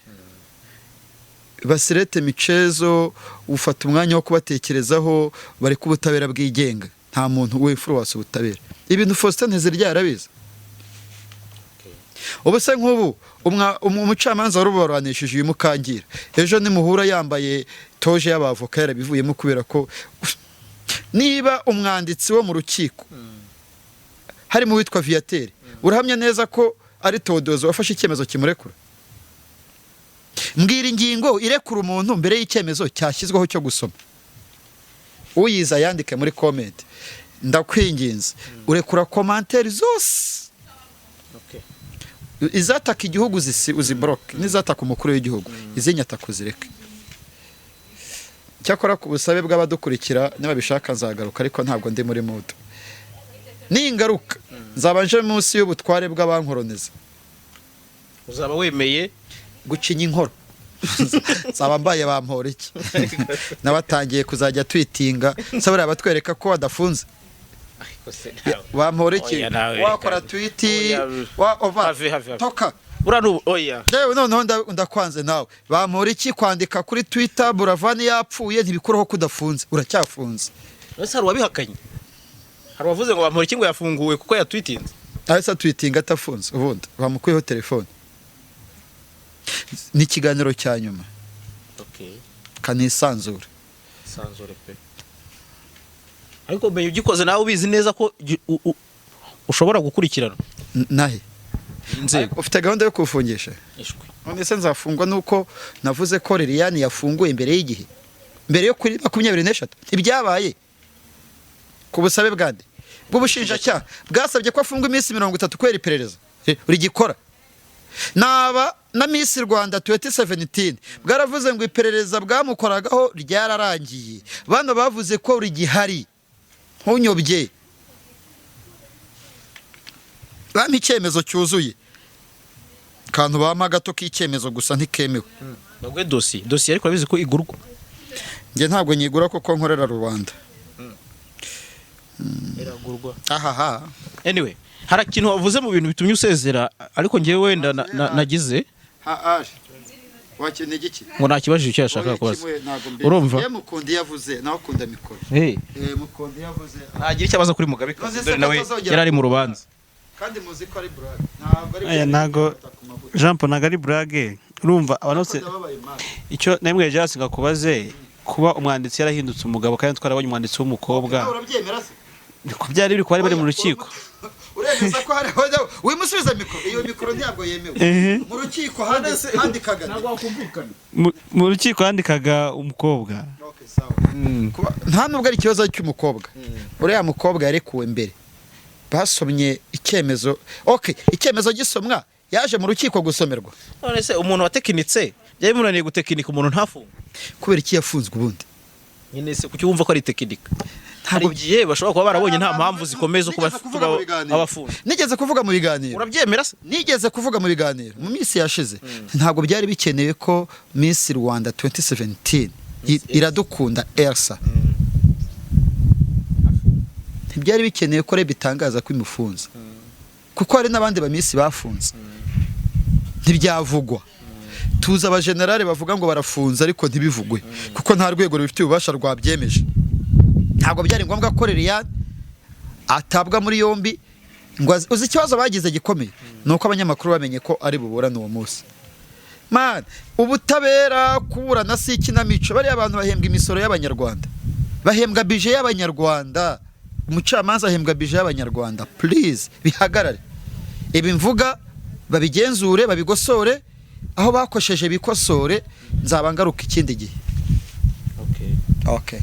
Basirete Michezo ufata umwanya wo kubatekerezaho, bari ku butabera bwigenga, nta muntu w'influence ubutabera. Ibintu Faustin Ntezirya yarabiza. Ubuse nk'ubu umucamanza warubaranishije uyu Mukangira, ejo nimuhura yambaye toje y'abavoka yarabivuyemo kubera ko niba umwanditsi wo mu rukiko hari mu witwa Viateur, urahamya neza ko ari Todozo wafashe icyemezo kimurekura? Mbwira ingingo irekura umuntu mbere y'icyemezo cyashyizweho cyo gusoma. Uyiza yandike muri comment. ndakwinginze urekura commentaire zose izataka igihugu uzibroke n'izataka umukuru w'igihugu izinyataka uzireke. Cyakora ku busabe bw'abadukurikira niba bishaka nzagaruka ariko ntabwo ndi muri mood. Ningaruka nzabanje munsi y'ubutware bw'abankoroniza. Uzaba wemeye gucinya inkoro. Zaba mbaye bampora iki. Nabatangiye kuzajya twitinga sabara batwereka ko badafunze. Bampora iki wakora tweeti wa over toka uranu oya yewe noneho ndakwanze nawe bampora iki kwandika kuri Twitter Buravani yapfuye ntibikuraho kudafunze uracyafunze. Ese hari wabihakanye hari wavuze ngo bampora iki ngo yafunguwe kuko yatwitinze ahise tweetinga atafunze ubundi bamukuyeho telefone. Ni ikiganiro cya nyuma kanisanzure pe ariko mbe ugikoze nawe ubizi neza ko ushobora gukurikirana nahe inzego ufite gahunda yo kufungisha none se nzafungwa nuko navuze ko Liliane yafunguye imbere y'igihe mbere yo kuri 24 ibyabaye ku busabe bwande bw'ubushinjacyaha bwasabye ko afungwa iminsi 30 kwera iperereza uri gikora naba na Miss Rwanda 2017 bwaravuze ngo iperereza bwamukoragaho ryararangiye bano bavuze ko uri gihari ntunyobye bampa icyemezo cyuzuye kantu bampa gato k'icyemezo gusa ntikemewe bagwe dossier ariko abizi ko igurwa nge ntabwo nyigura kuko nkorera rubanda iragurwa ahaha anyway hari ikintu wavuze mu bintu bitumye usezera ariko ngewe wenda nagize wakeneye iki ngo nakibajije icyo yashaka kubaza urumva mukundi yavuze nawe ukunda mikoro mukundi yavuze ntagira icyo abaza kuri Mugabe dore nawe yarari mu rubanza kandi muzi ko ari brag ntago Jean Paul ntago ari brag urumva abanose icyo namwe Jasi ngakubaze kuba umwanditsi yarahindutse umugabo kandi twarabonye umwanditsi w'umukobwa urabyemera se ko byari biri kwari bari mu rukiko uremeza ko hari wimusubiza mikoro iyo mikoro ntabwo yemewe mu rukiko handikaga mu rukiko handikaga umukobwa nta nubwo ari ikibazo cy'umukobwa uriya mukobwa yarekuwe mbere basomye icyemezo icyemezo gisomwa yaje mu rukiko gusomerwa none se umuntu watekinitse byari munaniye gutekinika umuntu ntafunga kubera iki yafunzwe ubundi nyine se kuki wumva ko ari tekinika hari igihe bashobora kuba barabonye nta mpamvu zikomeza kuba abafunze nigeze kuvuga mu biganiro urabyemera se nigeze kuvuga mu biganiro mu minsi yashize ntabwo byari bikenewe ko Miss Rwanda 2017 iradukunda Elsa ntibyari bikenewe ko reba itangaza ko imufunze kuko hari n'abandi ba Miss bafunze ntibyavugwa tuza abajenerali bavuga ngo barafunze ariko ntibivugwe kuko nta rwego rufite ububasha rwabyemeje ntabwo byari ngombwa ko Liliane atabwa muri yombi ngo uzi ikibazo bagize gikomeye nuko abanyamakuru bamenye ko ari buburana uwo munsi man ubutabera kuburana si ikinamico bari abantu bahembwa imisoro y'abanyarwanda bahembwa bije y'abanyarwanda umucamanza ahembwa bije y'abanyarwanda please bihagarare ibi mvuga babigenzure babigosore aho bakosheje bikosore nzabangaruka ikindi gihe okay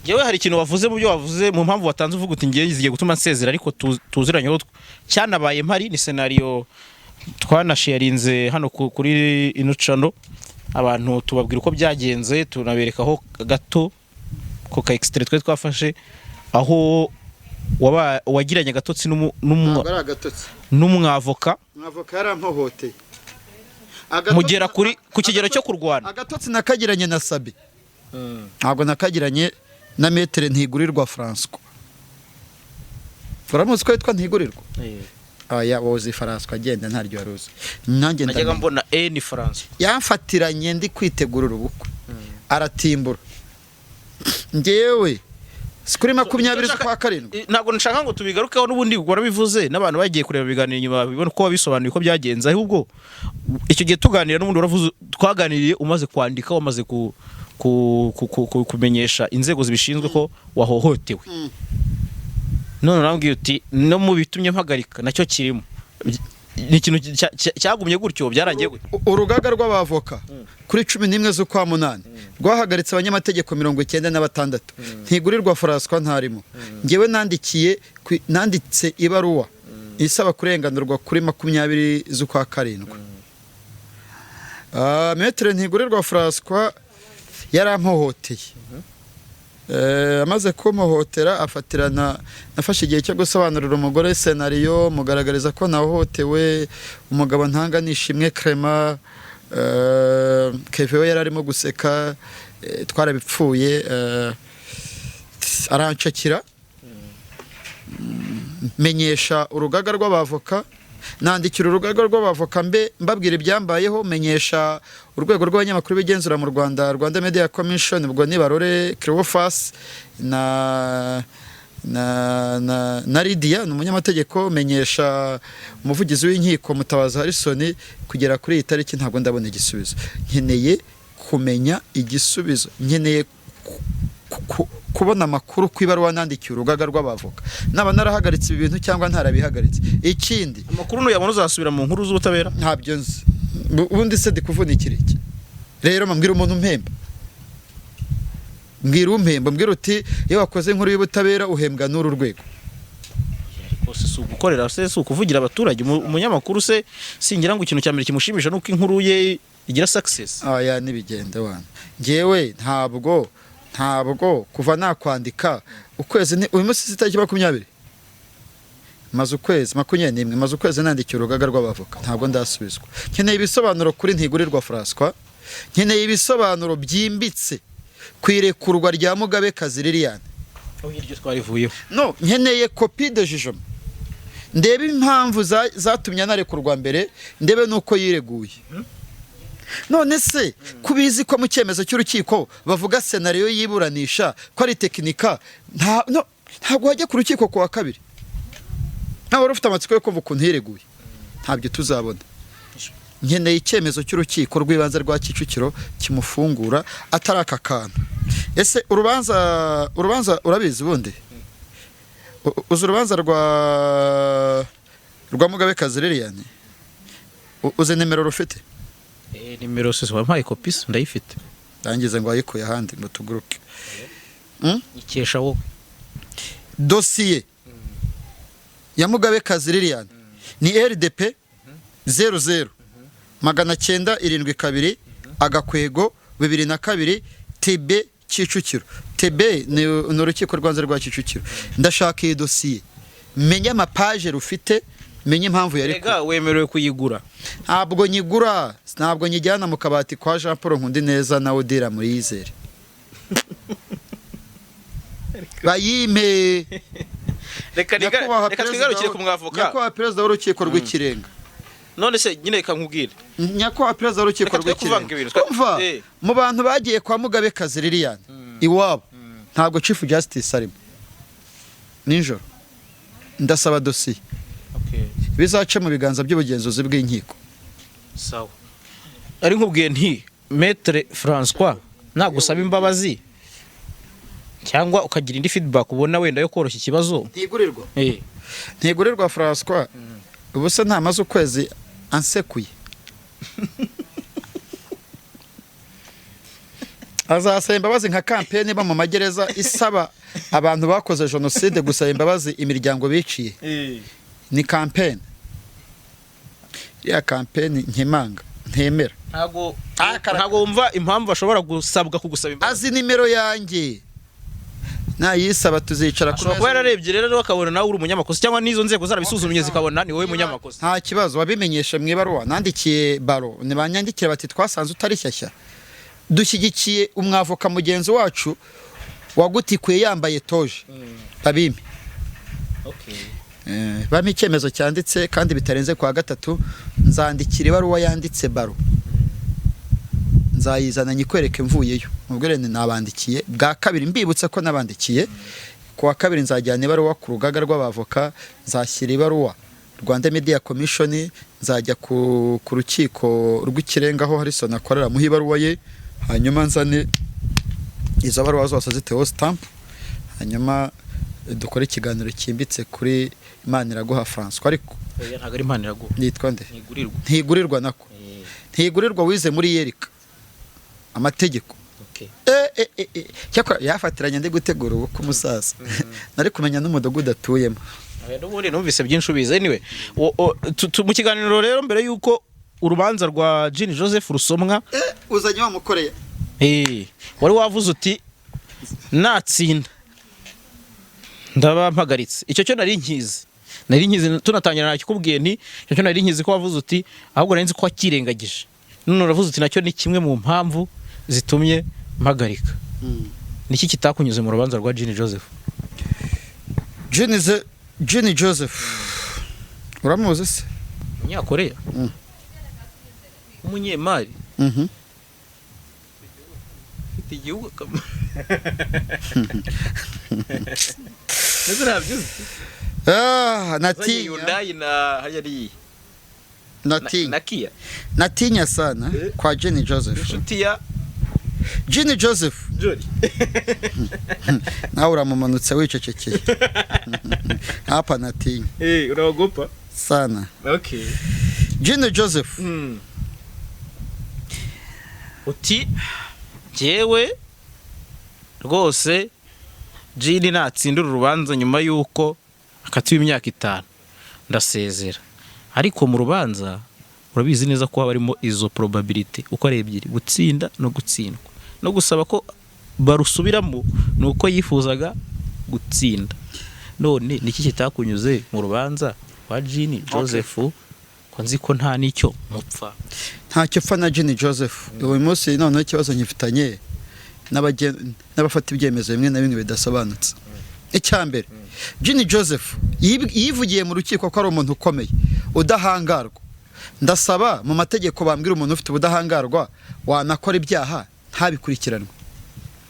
yewe hari ikintu wavuze mu byo wavuze mu mpamvu watanze uvuga uti ngiye zigiye gutuma nsezera ariko tuziranye cyanabaye mpari ni scenario twanasharinze hano kuri Inucano abantu tubabwira uko byagenze tunaberekaho gato ko ka extrait twe twafashe aho wagiranye gatotsi n'umwavoka yarampohoteye mugera ku kigero cyo kurwana agatotsi nakagiranye na Sabi ntabwo nakagiranye na Maître Ntigurirwa François Faramuzi ko yitwa Ntigurirwa aya wozi François agenda ntaryo yaruzi nanjye najyaga mbona ni François yamfatiranye ndi kwitegura ubukwe aratimbura ngewe sikuri 20 kwa karindwi ntabwo nshaka ngo tubigarukeho n'ubundi warabivuze n'abantu bagiye kureba biganira nyuma bibona ko wabisobanuye ko byagenze ahubwo icyo gihe tuganira n'ubundi waravuze twaganiriye umaze kwandika wamaze kumenyesha inzego zibishinzwe ko wahohotewe none urambwiye uti no mu bitumye mpagarika nacyo kirimo ni ikintu cyagumye gutyo byarangiye gutyo. Urugaga rw'abavoka kuri 11 z'ukwa munani rwahagaritse abanyamategeko 96. Ntigurirwa François ntarimo. Ngewe nanditse ibaruwa isaba kurenganurwa kuri 20 z'ukwa karindwi. Maître Ntigurirwa François yarampohoteye. Amaze kumuhotera afatirana, nafashe igihe cyo gusobanurira umugore scenario, mugaragariza ko nahohotewe, umugabo ntanganisha imwe Clement, Kevin yari arimo guseka, twarabipfuye, arancakira, menyesha urugaga rw'abavoka, nandikira urugaga rw'abavoka mbabwira ibyambayeho, menyesha urwego rw'abanyamakuru bigenzura mu Rwanda, Rwanda Media Commission, ubwo ni Barore Cleophas na Lydia n'umunyamategeko, menyesha umuvugizi w'inkiko Mutabazi Harrison. Kugera kuri iyi tariki ntabwo ndabona igisubizo. Nkeneye kumenya igisubizo, nkeneye kubona amakuru ku ibaruwa nandikiye urugaga rw'abavoka, naba narahagaritse ibi bintu cyangwa ntarabihagaritse. Ikindi amakuru nuyabona uzasubira mu nkuru z'ubutabera. Ntabyo nzi, ubundi se ndikuvunikira iki? Rero mbwira umuntu mpemba, mbwira uti iyo wakoze inkuru y'ubutabera uhembwa n'uru rwego. Si ugukorera se, si ukuvugira abaturage. Umunyamakuru se singira ngo ikintu cya mbere kimushimisha nuko inkuru ye igira success. Aya nibigende wana. Ngewe ntabwo kuva nakwandika ukwezi uyu munsi itariki 20 maze ukwezi 21 maze ukwezi nandikiye urugaga rw'abavoka, ntabwo ndasubizwa. Nkeneye ibisobanuro kuri Ntigurirwa François, nkeneye ibisobanuro byimbitse kwirekurwa rya Mugabekazi Liliane. Iryo twarivuyeho. No, nkeneye copie de jugement, ndebe impamvu zatumye narekurwa mbere, ndebe nuko yireguye. None se kubizi ko mu cyemezo cy'urukiko bavuga scenario yiburanisha ko ari tekinika, ntabwo wajya ku rukiko ku wa kabiri nawe rufite amatsiko yo kumva ukuntu yireguye, ntabyo tuzabona. Nkeneye icyemezo cy'urukiko rw'ibanze rwa Kicukiro kimufungura atari aka kantu. Ese urubanza urabizi bundi? Uzi urubanza rwa Mugabekazi Liliane? Uzi nimero rufite? Nimero se wampaye kopi ndayifite. Dangize ngo ayikuye ahandi ngo tuguruke. Ikesha wowe. Dossier ya Mugabekazi Liliane ni RDP 00 972 agakwego 2002 TB Kicukiro. TB ni urukiko rwanze rwa Kicukiro. Ndashaka iyi dossier, menya amapaje rufite, menye impamvu yari. Ega wemerewe kuyigura? Ntabwo nyigura, ntabwo nyijyana mu kabati kwa Jean Paul Nkundineza na Odira muri Yizere. Bayime. Reka twigarukire ku mwavoka. Nyakubahwa perezida w'urukiko rw'ikirenga. None se nyine reka nkubwire. Nyakubahwa perezida w'urukiko rw'ikirenga. Umva, mu bantu bagiye kwa Mugabekazi Liliane iwabo ntabwo Chief Justice arimo. Ninjoro ndasaba dossier. Bizaca mu biganza by'ubugenzuzi bw'inkiko. Sawa. Ari nkubwiye nti Maître François nagusaba imbabazi cyangwa ukagira indi feedback ubona wenda yo koroshya ikibazo. Ntigurirwa François ubu se ntamaze ukwezi ansekuye. Azasaba imbabazi nka campaign ba mu magereza isaba abantu bakoze genocide gusaba imbabazi imiryango biciye. Ni campaign. Ya campaign nkemanga ntemera. Ntago wumva impamvu bashobora gusabwa kugusaba imbabazi. Azi nimero yanjye. Nayisaba tuzicara ku meza. Yararebye rero bakabona nawe uri umunyamakosa cyangwa nizo nzego zarabisuzumye zikabona ni wowe munyamakosa. Nta kibazo wabimenyesha mu ibaruwa nandikiye baro, ni banyandikira bati twasanze utari shyashya. Dushyigikiye umwavoka mugenzi wacu wagutikuye yambaye toje. Babime. Bami icyemezo cyanditse kandi bitarenze kwa gatatu, nzandikira ibaruwa yanditse baro. Nzayizana nyikwereke mvuyeyo. Mubwire ni nabandikiye bwa kabiri, mbibutse ko nabandikiye kwa kabiri. Nzajyana ibaruwa ku rugaga rw'abavoka, nzashyira ibaruwa Rwanda Media Commission, nzajya ku rukiko rw'ikirenga aho Harrison akorera mu ibaruwa ye, hanyuma nzane izo baruwa zose ziteho stamp, hanyuma dukora ikiganiro cyimbitse kuri Imaniraguha François. Ariko oya ntago ari Maniraguha nitwa nde ntigurirwa ntigurirwa nako ntigurirwa wize muri yerika amategeko okay cyakora yafatiranye ndi gutegura ubukwe umusaza nari kumenya n'umudugudu atuyemo n'ubundi numvise byinshi ubizi anyway mu kiganiro rero mbere yuko urubanza rwa Jean Joseph rusomwa uzanye wamukoreye wari wavuze uti natsinda ndabampagaritse icyo cyo nari nkizi tunatangira nakikubwiye nti icyo cyo nari nkizi ko wavuze uti ahubwo nari nzi ko wakirengagije none uravuze uti nacyo ni kimwe mu mpamvu zitumye mpagarika niki kitakunyuze mu rubanza rwa Jean Joseph Jean Joseph uramuzi se Umunyakoreya umunyemari ufite igihugu natinya sana kwa Jean Joseph inshuti ya Jean Joseph nawe uramumanutse wicecekeye hapa natinya uragopa sana okay Jean Joseph uti jewe rwose Jean natsindura urubanza nyuma yuko akatiwe imyaka 5 ndasezera ariko mu rubanza urabizi neza ko harimo izo probability uko ari ebyiri gutsinda no gutsindwa no gusaba ko barusubiramo nuko yifuzaga gutsinda none niki kitakunyuze mu rubanza wa Jean Joseph ko nzi ko nta nicyo mupfa ntacyo pfa na Jean Joseph uyu munsi none ikibazo nyifitanye n'abafata ibyemezo bimwe na bimwe bidasobanutse icyambere Jean Joseph yivugiye mu rukiko ko ari umuntu ukomeye udahangarwa ndasaba mu mategeko bambwira umuntu ufite ubudahangarwa wanakora ibyaha ntabikurikiranwe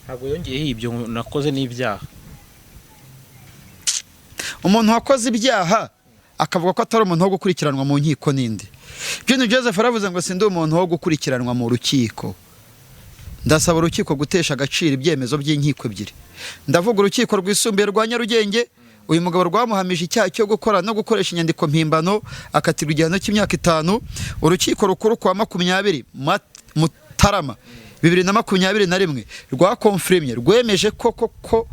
ntabwo yongeye ibyo nakoze n'ibyaha umuntu wakoze ibyaha akavuga ko atari umuntu wo gukurikiranwa mu nkiko ninde Jean Joseph aravuze ngo sindi umuntu wo gukurikiranwa mu rukiko ndasaba urukiko gutesha agaciro ibyemezo by'inkiko ebyiri ndavuga urukiko rwisumbuye rwa Nyarugenge uyu mugabo rwamuhamije icyaha cyo gukora no gukoresha inyandiko mpimbano akatirwa igihano cy'imyaka 5 urukiko rukuru kwa 20 Mutarama 2021 rwakonfirmye rwemeje ko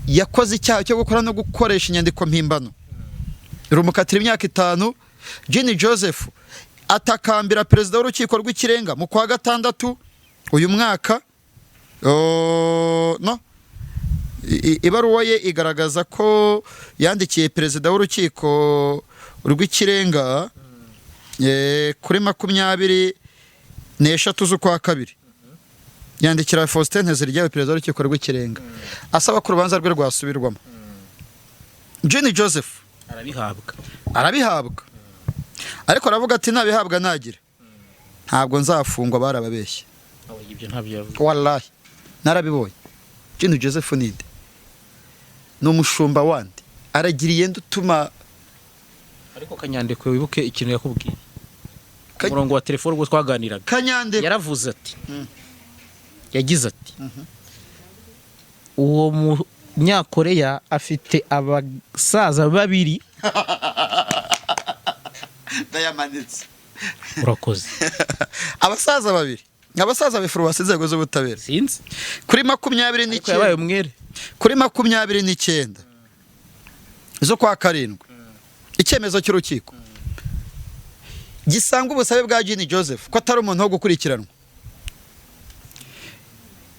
yakoze icyaha cyo gukora no gukoresha inyandiko mpimbano rumukatira imyaka 5 Jean Joseph atakambira perezida w'urukiko rw'ikirenga mu kwa 6 uyu mwaka ibaruwa ye igaragaza ko yandikiye perezida w'urukiko rw'ikirenga kuri 23 z'ukwa 2 yandikira Faustin Nteziryayo perezida w'urukiko rw'ikirenga asaba ko urubanza rwe rwasubirwamo Jean Joseph arabihabwa ariko aravuga ati nabihabwa nagira ntabwo nzafungwa barababeshye ibyo ntabyo wallahi narabibonye Jean Joseph ninde n'umushumba wandi aragiriye ndutuma ariko Kanyandekwe wibuke ikintu yakubwiye umurongo wa telefone ubwo twaganiraga Kanyandekwe yaravuze ati yagize ati uwo Munyakoreya afite abasaza babiri ndayamanitse urakoze abasaza babiri bifuru basizego z'ubutabera sinzi kuri 29 yabaye umwere kuri 29 zo kwa 7 icyemezo cy'urukiko gisanga ubusabe bwa Jean Joseph ko atari umuntu wo gukurikiranwa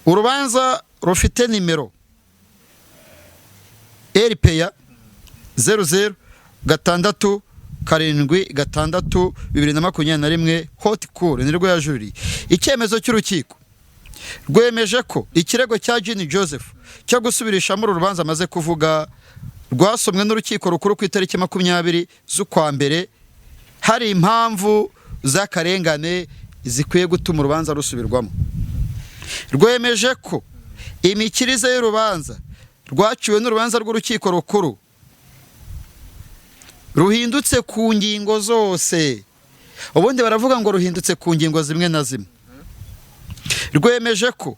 urubanza rufite nimero RPA 00-6-7-2021 Haute Cour nirwo yajuririye icyemezo cy'urukiko rwemeje ko ikirego cya Jean Joseph cyo gusubirishamo urubanza amaze kuvuga rwasomwe n'urukiko rukuru ku itariki 20 z'ukwa mbere hari impamvu z'akarengane zikwiye gutuma urubanza rusubirwamo rwemeje ko imikirize y'urubanza rwaciwe n'urubanza rw'urukiko rukuru ruhindutse ku ngingo zose ubundi baravuga ngo ruhindutse ku ngingo zimwe na zimwe rwemeje ko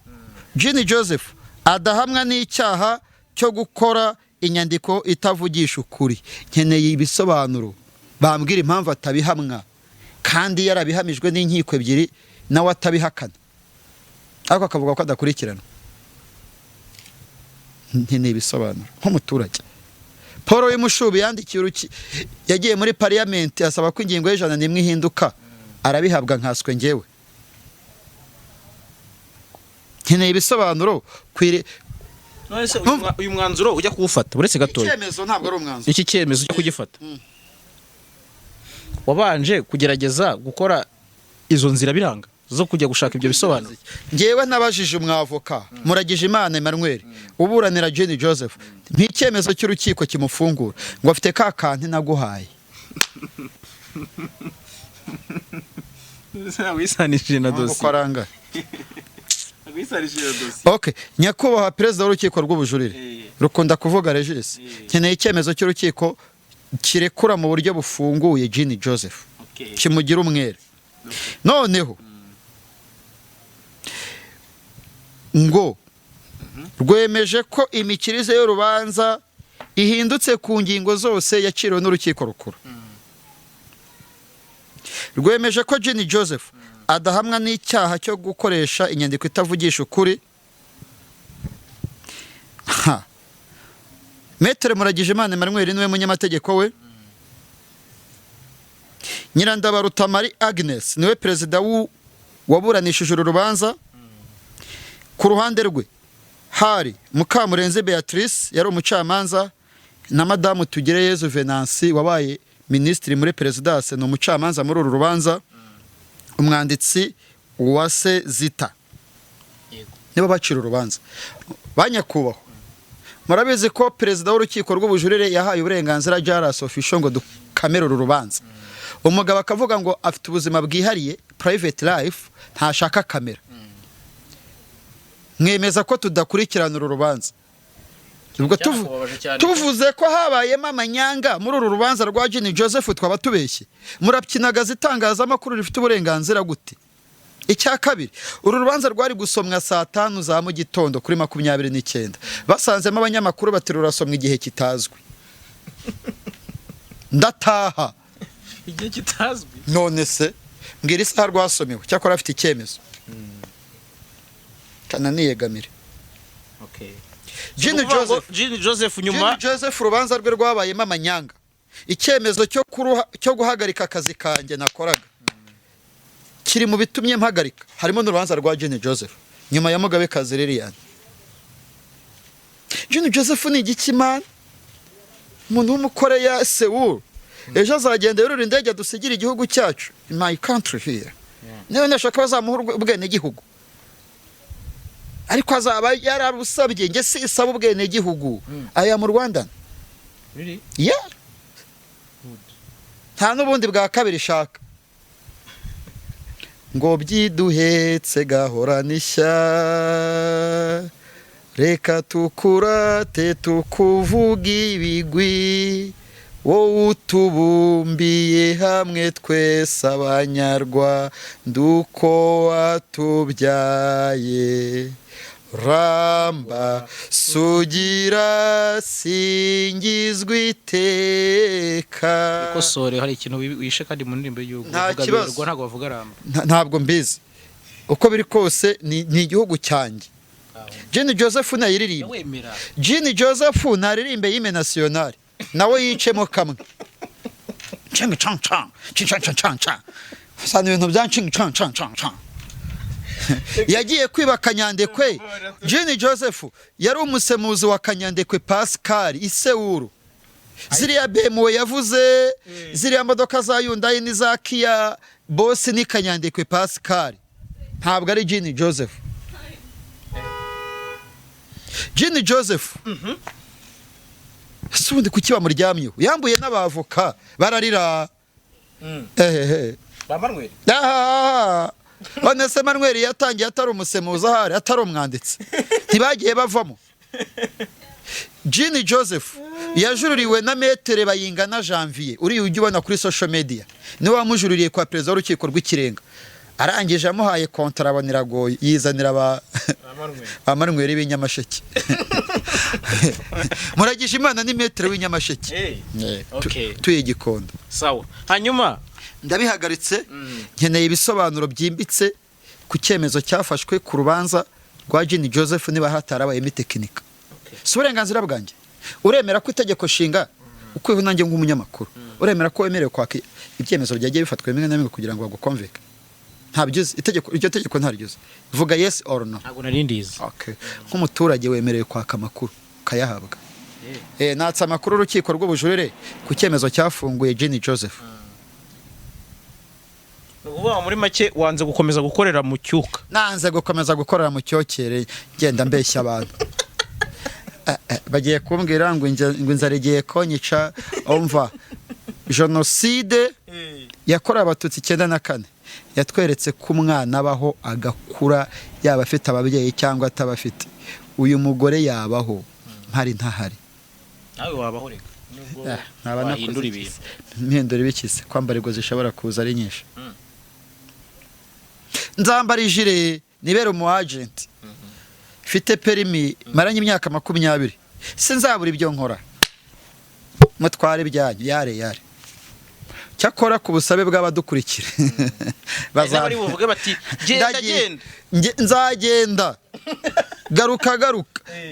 Jean Joseph adahamwa n'icyaha cyo gukora inyandiko itavugisha ukuri nkeneye ibisobanuro bambwira impamvu atabihamwa kandi yarabihamijwe n'inkiko ebyiri nawe atabihakana ariko akavuga ko adakurikirana. Nkeneye ibisobanuro nk'umuturage. Paul Wimushubi yagiye muri parliament asaba ko ingingo y'ijana n'imwe ihinduka, arabihabwa nkaswe ngewe. Nkeneye ibisobanuro uyu mwanzuro ujya kuwufata buretse gatoya. Icyemezo ntabwo ari umwanzuro. Iki cyemezo ujya kugifata wabanje kugerageza gukora izo nzira biranga zo kujya gushaka ibyo bisobanuro. Ngewe nabajije umwavoka Muragijimana Emmanuel uburanira Jenny Joseph nk'icyemezo cy'urukiko kimufungura ngo afite ka kanti naguhaye. Wisanishije na dossier. Okay, nyakubahwa perezida w'urukiko rw'ubujurire rukunda kuvuga Regis, nkeneye icyemezo cy'urukiko kirekura mu buryo bufunguye Jenny Joseph kimugira umwere. Noneho ngo rwemeje ko imikirize y'urubanza ihindutse ku ngingo zose yaciriwe n'urukiko rukuru. Rwemeje ko Jenny Joseph adahamwa n'icyaha cyo gukoresha inyandiko itavugisha ukuri. Maître Muragijimana Emmanuel niwe munyamategeko we. Nyirandabaruta Marie Agnes niwe perezida waburanishije uru rubanza. Ku ruhande rwe hari Mukamurenzi Beatrice yari umucamanza na Madamu Tugireyezu Venansi wabaye ministri muri presidence no umucamanza muri uru rubanza. Umwanditsi Uwase Zita nibo bacira urubanza. Banyakubaho murabizi ko perezida w'urukiko rw'ubujurire yahaye uburenganzira Jaras official ngo dukamera uru rubanza. Umugabo akavuga ngo afite ubuzima bwihariye private life ntashaka kamera. Mwemeza ko tudakurikirana uru rubanza. Ubwo tuvuze ko habayemo amanyanga muri uru rubanza rwa Jenny Joseph twaba tubeshye. Murapyinagaza itangazamakuru rifite uburenganzira gute? Icya kabiri, uru rubanza rwari gusomwa saa 5 za mu gitondo kuri 29 basanzemo abanyamakuru baterura somwa igihe kitazwi. Ndataha igihe kitazwi. None se mbwira isaha rwasomewe cyakora afite icyemezo. Kana niyegamire. Okay. Jenny Joseph nyuma urubanza rwe rwabayemo amanyanga. Icyemezo cyo guhagarika akazi kanjye nakoraga kiri mu bitumye mpagarika harimo n'urubanza rwa Jenny Joseph nyuma ya Mugabekazi Liliane. Jenny Joseph ni igikimana umuntu w'umukore ya Seoul ejo azagenda yorora indege dusigira igihugu cyacu in my country here. Niwe nashaka bazamuha ubwene gihugu ariko azaba yarabusabye nge si isaba ubwene gihugu aya mu Rwanda. Really? Yeah. Nta n'ubundi bwa kabiri shaka ngo byiduhetse gahoranisha reka tukurate tukuvuga ibigwi wowe utubumbiye hamwe twese abanyarwa nduko watubyaye ramba sugira singizwa iteka. Kosore hari ikintu wishe kandi mu ndirimbo y'ugo ntago bavuga ramba. Ntabwo mbizi uko biri kose ni igihugu cyanjye. Jenny Joseph nayiririmbe. Jenny Joseph naririmbe yime national nawe yicemo kamwe. Ching chang chang ching chang chang chang. Sana ibintu bya ching chang chang chang chang. Yagiye kwiba Kanyandekwe. Jenny Joseph yari umusemuzi wa Kanyandekwe Pascal Iseuru. Ziriya BMW yavuze ziriya modoka za Hyundai n'iza Kia boss ni Kanyandekwe Pascal. Ntabwo ari Jenny Joseph. Jenny Joseph sundi kukiba muryamyeho yambuye n'abavoka bararira. Bamanuel Vanessa Manuel yatangiye atari umusemuzi ahari atari umwanditsi ntibagiye bavamo. Jenny Joseph yajururiwe na Maître Bayingana Janvier uri ujye ubona kuri social media niwe wamujururiye kwa perezida w'urukiko rw'ikirenga arangije amuhaye kontara abona iragoye yizanira amanweri b'inyamasheke Muragisha Imana ni metero w'inyamasheke tuye Gikondo. Sawa, hanyuma ndabihagaritse nkeneye ibisobanuro byimbitse ku cyemezo cyafashwe ku rubanza rwa Jenny Joseph niba hatarabayemo tekinika. Si uburenganzira bwanjye. Uremera ko itegeko shinga ukwiho nanjye nk'umunyamakuru uremera ko wemerewe kwaka ibyemezo byagiye bifatwa bimwe na bimwe kugira ngo bagukonveke. Ntabyuze itegeko, iryo tegeko ntaryuze. Vuga yes or no. Ntago narindize. Okay. Nk'umuturage wemerewe kwaka amakuru kayahabwa. Natsa amakuru urukiko rw'ubujurire ku cyemezo cyafunguye Jenny Joseph. Uba muri make wanze gukomeza gukorera mu cyuka. Nanze gukomeza gukorera mu cyokere genda mbeshya abantu. Bagiye kumbwira ngo inzarigiye konyica umva genocide yakora abatutsi 94 yatweretse ko umwana abaho agakura yaba afite ababyeyi cyangwa atabafite. Uyu mugore yabaho ntari ntahari. Nawe wabaho reka. Nahindura ibintu. Mpindura ibikise kwambarirwa zishobora kuza ari nyinshi. Nzambara ijire nibera umu agent. Fite perimi maranye imyaka 20. Sinzabura ibyo nkora. Mutware ibyanyu yare. Cyakora ku busabe bw'abadukurikira. Bazabari buvuge bati genda. Nzagenda. Garuka.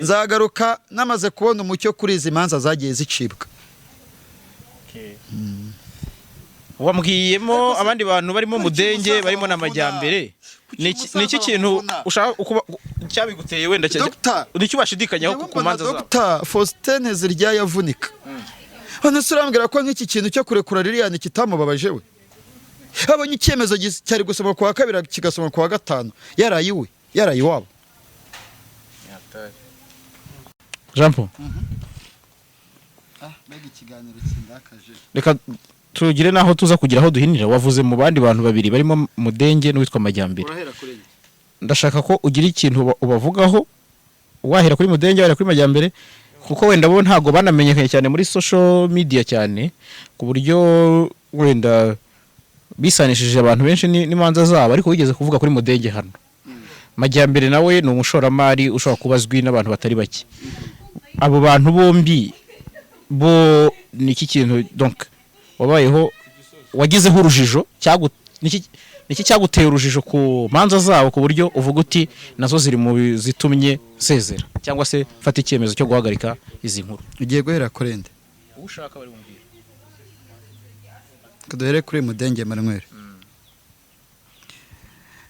Nzagaruka namaze kubona umucyo kuri izi manza zagiye zicibwa. Wambwiyemo abandi bantu barimo Mudenge barimo n'amajyambere. Niki kintu ushaka cyabiguteye wenda nicyo bashidikanyaho ku manza zabo. Dr. Faustin Zirya yavunika. Hano surambwira ko nk'iki kintu cyo kurekura Liliane kitamubabaje we. Abonye icyemezo cyari gusoma kwa kabiri kigasoma kwa gatanu yarayi wabo. Jean Paul. Mbega ikiganiro kindakaje. Reka tugire naho tuza kugira aho duhinira. Wavuze mu bandi bantu babiri barimo Mudenge n'uwitwa Majyambere. Ndashaka ko ugira ikintu ubavugaho wahera kuri Mudenge wahera kuri Majyambere kuko wenda bo ntago banamenyekanye cyane muri social media cyane ku buryo wenda bisanishije abantu benshi n'imanza zabo ariko wigeze kuvuga kuri Mudenge hano. Majyambere nawe ni umushoramari ushobora kubazwi n'abantu batari bake. Abo bantu bombi bo niki kintu donc wabayeho wagizeho urujijo niki cyaguteye urujijo ku manza zabo ku buryo uvuga uti nazo ziri mu zitumye sezera cyangwa se fata icyemezo cyo guhagarika izi nkuru. Ugiye guhera kurende ushaka bari mumbira kuduhere kuri Mudenge Emmanuel.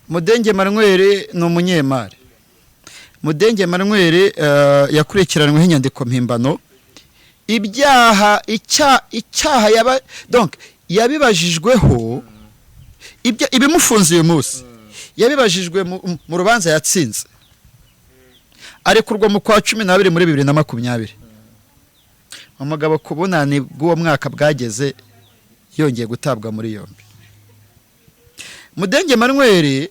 Mudenge Emmanuel ni umunyemari. Mudenge Emmanuel yakurikiranweho inyandiko mpimbano ibyaha icyaha yaba donc yabibajijweho ibimufunze uyu munsi yabibajijwe mu rubanza yatsinze arekurwa mu kwa 12 muri 2020. Umugabo kubunani bw'uwo mwaka bwageze yongeye gutabwa muri yombi. Mudenge Emmanuel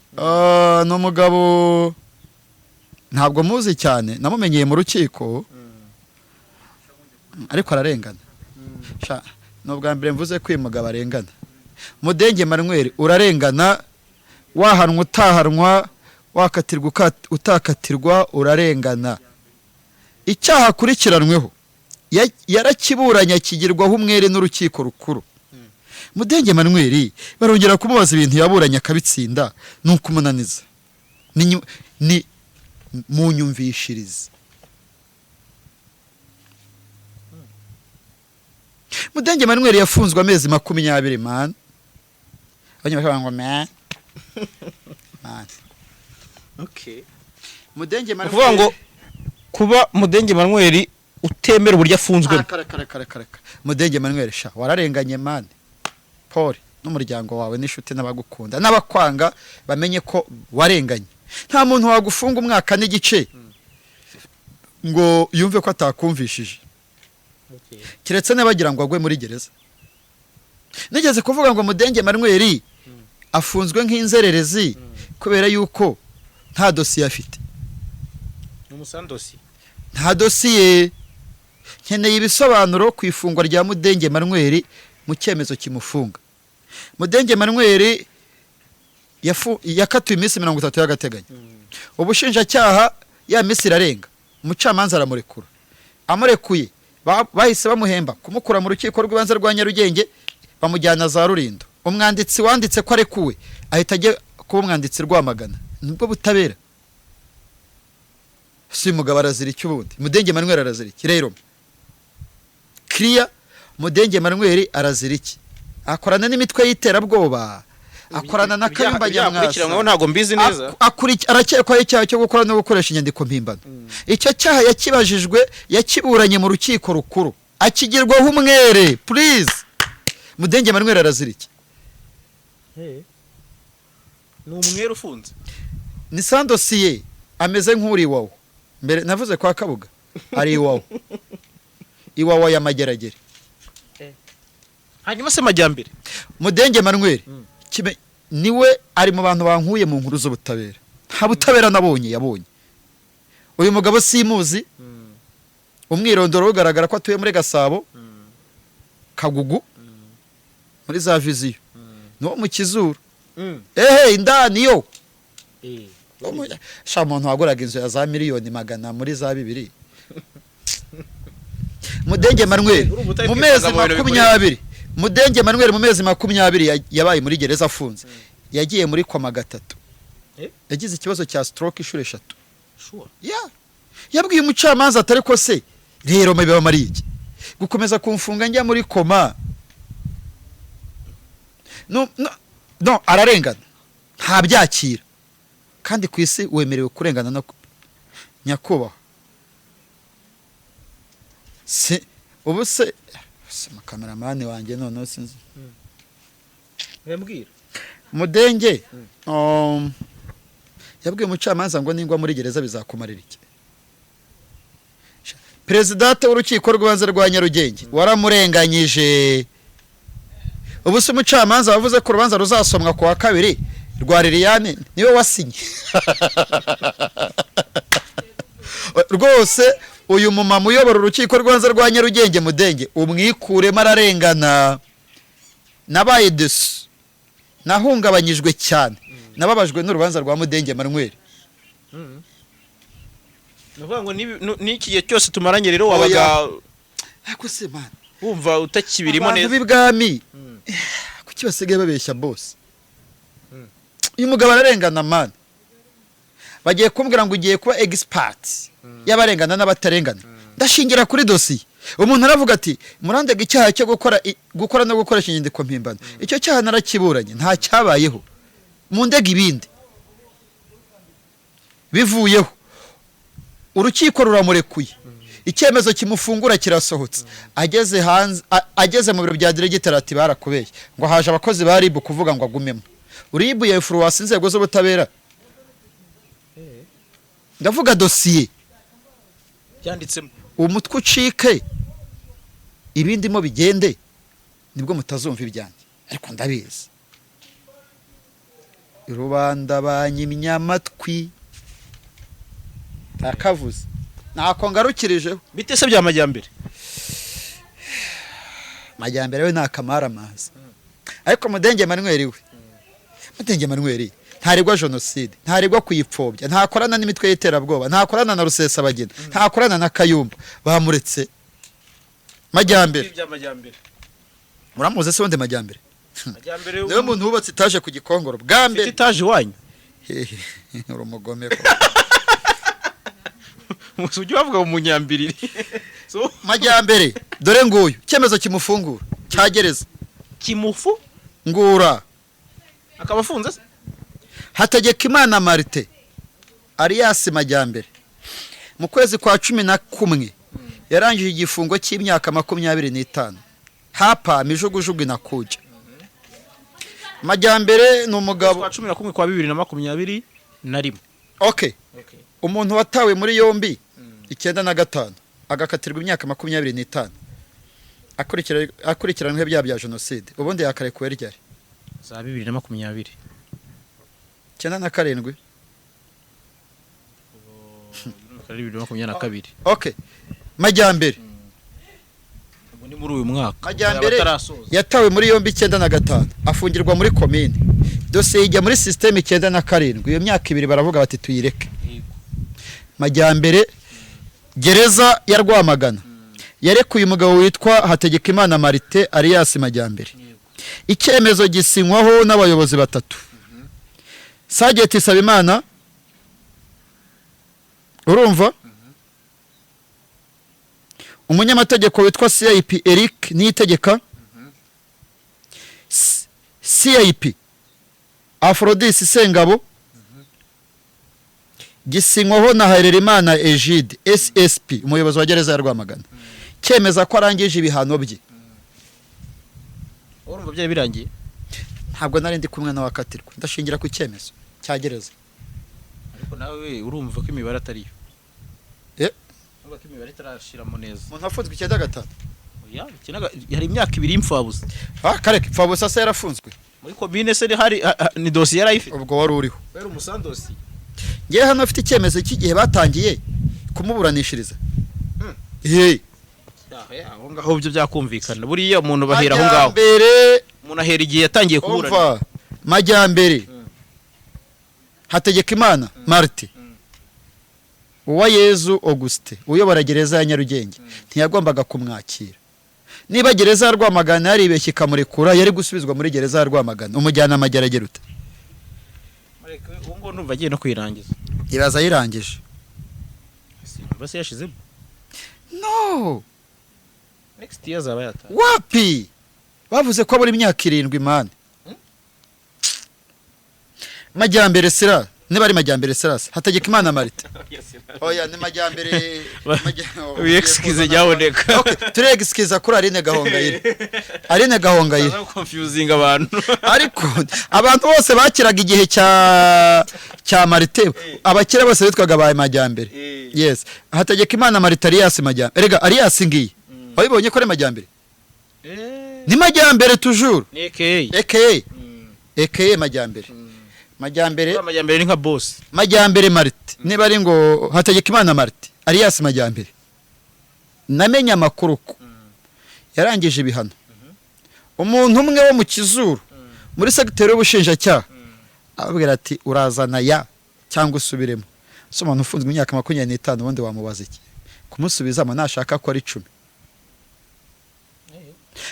ni umugabo ntabwo muzi cyane namumenyeye mu rukiko ariko ararengana. Nubwa mbere mvuze ko uyu mugabo arengana. Mudenge Emmanuel urarengana wahanwa utahanwa wakatirwa utakatirwa urarengana. Icyaha akurikiranweho yarakiburanya kigirwaho umwere n'urukiko rukuru. Mudenge Emmanuel barongera kumubaza ibintu yaburanya akabitsinda nuko umunaniza ni munyumvishirize. Mudenge Emmanuel yafunzwe amezi 20 man. Abanyamahanga ngo man. Okay. Mudenge Emmanuel kuvuga ngo kuba Mudenge Emmanuel utemera uburyo afunzwe. Mudenge Emmanuel sha wararenganye man. Paul n'umuryango wawe n'ishuti n'abagukunda n'abakwanga bamenye ko warenganye. Nta muntu wagufunga umwaka n'igice ngo yumve ko atakumvishije. Kiretse n'abagira ngo agwe muri gereza. Nigeze kuvuga ngo Mudenge Emmanuel afunzwe nk'inzererezi kubera yuko nta dosiye afite. N'umusandosi. Nta dosiye. Nkeneye ibisobanuro ku ifungwa rya Mudenge Emmanuel mu cyemezo kimufunga. Mudenge Emmanuel yakatiwe iminsi 30 y'agateganyo. Ubushinjacyaha ya minsi irarenga, umucamanza aramurekura. Amurekuye bahise bamuhemba kumukura mu rukiko rw'ibanze rwa Nyarugenge, bamujyana za Rulindo. Umwanditsi wanditse ko arekuwe ahita ajya kuba umwanditsi Rwamagana. Nibwo butabera. Si mugabo arazira iki ubundi? Mudenge Emmanuel arazira iki? Rero clear, Mudenge Emmanuel arazira iki? Akorana n'imitwe y'iterabwoba, akorana na Kayumba Nyamwasa. Ntago mbizi neza. Arakekwaho icyaha cyo gukora no gukoresha inyandiko mpimbano. Icyo cyaha yakibajijwe, yakiburanye mu rukiko rukuru, akigirwaho umwere. Please, Mudenge Emmanuel arazira iki? Ni umwere ufunze. Ni sandosiye ameze nk'uri wawo. Mbere navuze kwa Kabuga ari iwawo. Iwawo ya Mageragere. Hanyuma se Majyambere. Mudenge Emmanuel niwe ari mu bantu bankuye mu nkuru z'ubutabera. Nta butabera nabonye yabonye. Uyu mugabo simuzi. Umwirondoro ugaragara ko atuye muri Gasabo. Kagugu. Muri za Viziyo. No mu Kizuru. Indani yo. Sha muntu waguraga inzu ya za miliyoni 100 muri za 2. Mudenge Emmanuel mu mezi 20. Mudenge Emmanuel mu mezi 20 yabaye muri gereza afunze. Yagiye muri koma 3. Yagize ikibazo cya stroke inshuro 3. Sure. Yabwiye umucamanza atari ko se rero mabe bamari iki gukomeza kumfunga njya muri koma. No ararengana. Nta byakira. Kandi ku isi wemerewe kurengana no nyakubaho. Ubu se cameraman wanjye none sinzi. Yambwira. Mudenge yabwiye umucamanza ngo ningwa muri gereza bizakumarira iki? Presidente w'urukiko rw'ibanze rwa Nyarugenge waramurenganyije. Ubu se umucamanza wavuze ko urubanza ruzasomwa ku wa 2 rwa Liliane niwe wasinye. Rwose uyu mumama uyobora urukiko rw'ibanze rwa Nyarugenge Mudenge umwikuremo ararengana. Nabaye desu, nahungabanyijwe cyane, nababajwe n'urubanza rwa Mudenge Emmanuel. Nuvuga ngo n'iki gihe cyose tumaranye rero wabaga ariko se man wumva utakibirimo neza. Bibwami kuki basigaye babeshya boss? Uyu mugabo ararengana man. Bagiye kumbwira ngo ugiye kuba expert y'abarengana n'abatarengana. Ndashingira kuri dossier. Umuntu aravuga ati murandega icyaha cyo gukora no gukoresha inyandiko mpimbano. Icyo cyaha narakiburanye nta cyabayeho. Mundega ibindi. Bivuyeho. Urukiko ruramurekuye. Icyemezo kimufungura kirasohotse. Ageze mu biro bya diregiteri ati barakubeye ngo haje abakozi ba RIB kuvuga ngo agumemo. RIB ya influence inzego z'ubutabera. Ndavuga dossier yanditsemo umutwe ucike ibindi mo bigende nibwo mutazumva ibyanjye ariko ndabizi. Rubanda banyimya amatwi akavuze nako ngarukirijeho. Bite se bya Majyambere? Majyambere we nakamara amazi. Ariko Mudenge Emmanuel we Mudenge Emmanuel ntaregwa genocide, ntaregwa kuyipfobya, ntakorana n'imitwe y'iterabwoba, ntakorana na Rusesabagina, ntakorana na Kayumba. Bamuretse Majyambere. Muramuze se wonde Majyambere? Majyambere niwe muntu wubatse itaje ku Gikongoro bwa mbere. Itaje wanyu urumugome ko musujye bavuga mu Munyambiriri. So Majyambere dore nguyu cyemezo kimufungura cyagereza kimufu ngura akaba afunze. Hategekimana Marite Arias Majyambere mu kwezi kwa 11 yarangije igifungo cy'imyaka 25 hapa mijugujugu na kuja. Majyambere ni umugabo kwa 11 kwa 2021. Okay. Umuntu watawe muri yombi 95 agakatirwa imyaka 25 akurikiranwe bya genocide. Ubundi yakarekuwe ryari? Za 2020. 97. 2022. Okay. Majyambere ubwo ni muri uyu mwaka. Majyambere yatawe muri yombi 95 afungirwa muri commune. dosiye ijya muri sisiteme 97. Iyo myaka 2 baravuga bati tuyireke. Majyambere gereza ya Rwamagana yarekuye umugabo witwa Hategekimana Marite alias Majyambere. Icyemezo gisinywaho n'abayobozi batatu. Sajeti Sabimana, urumva, umunyamategeko witwa CIP Eric Niyitegeka, CIP Aphrodis Sengabo, gisinywaho na Harerimana Egide SSP umuyobozi wa gereza ya Rwamagana. Cyemeza ko arangije ibihano bye. urumva bya birangiye Ntabwo nari ndi kumwe na wakatirwa, ndashingira ku cyemezo cya gereza. ariko nawe urumva ko imibare atari Eh, urumva ko imibare itarashiramo neza. umuntu afunzwe 95. Oya, hari imyaka 2 y'imfabusa. Kareke Fabusa se yarafunzwe. Muri commune se hari ni dossier yarayifite. Ubwo wari uriho. Wera umusandosi. Ngiye hano afite icyemezo cy'igihe batangiye kumuburanishiriza. Aho ngaho byo byakumvikana. Buriya umuntu bahera aho ngaho. Majyambere, Umuntu ahera igihe yatangiye kuburana. umva, Majyambere, Hategekimana Marite, Uwayezu Auguste uyobora gereza ya Nyarugenge ntiyagombaga kumwakira. Niba gereza ya Rwamagana yaribeshye ikamurekura, yari gusubizwa muri gereza ya Rwamagana. Umujyana amageragere ute? Ubu ngo numva agiye no kwirangiza. Ibaza yirangije. Base yashizemo. No, Next year azaba yata. wapi? Bavuze ko buri imyaka 7 man. Majyambere Sira, niba ari Majyambere Siras, Hategekimana Marite. Oya ni Majyambere Uyexikize jyaboneka. Okay, turegiskiza kuri Aline Gahongayire. Aline Gahongayire. Confusing abantu. Ariko abantu bose bakiraga igihe cya Marite, abakira bose bitwaga baye Majyambere. Yes, Hategekimana Marite alias Majyambere. Erega alias ngiyi. Wabibonye ko ari Majyambere? Ni Majyambere toujours. Ni AKA. AKA Majyambere. Majyambere. Majyambere ni nka boss. Majyambere Marite. Niba ari ngo Hategekimana Marite alias Majyambere. Namenya amakuru ko yarangije ibihano. Umuntu umwe wo mu Kizuru muri secteur y'ubushinjacyaha ababwira ati urazana ya cyangwa usubiremo. So umuntu ufunzwe imyaka 25 ubundi wamubaza iki? Kumusubizamo nashaka ko ari 10.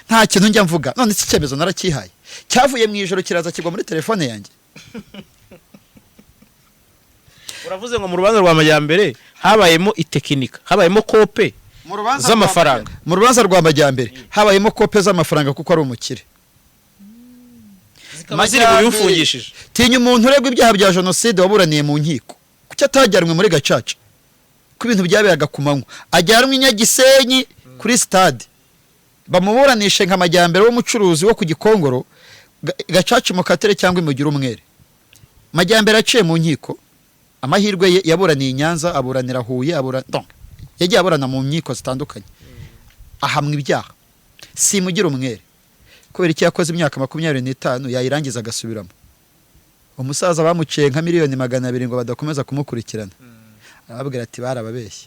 Nta kintu njya mvuga. None iki cyemezo narakihaye. Cyavuye mu ijoro kiraza kigwa muri telefone yanjye. Uravuze ngo mu rubanza rwa Majyambere habayemo itekinika, habayemo kope z'amafaranga. Mu rubanza rwa Majyambere habayemo kope z'amafaranga kuko ari umukire. Maziri buyufungishije. Tinya umuntu uregwa ibyaha bya genocide waburaniye mu nkiko. Kuki atajyanwe muri Gacaca? Ku bintu byaberaga ku manywa. Ajyanwe i Nyagisenyi kuri stade. Bamuburanishe nka Majyambere w'umucuruzi wo ku Gikongoro, Gacaca mu Katere cyangwa imugira umwere. Majyambere aciye mu nkiko. Amahirwe ye yaburaniye i Nyanza, aburanira Huye, yagiye aburana mu nkiko zitandukanye. Ahamwe ibyaha. Simugira umwere. Kubera iki yakoze imyaka 25 yayirangiza agasubiramo. Umusaza bamuciye nka miliyoni 200 ngo badakomeza kumukurikirana. Arababwira ati barababeshye.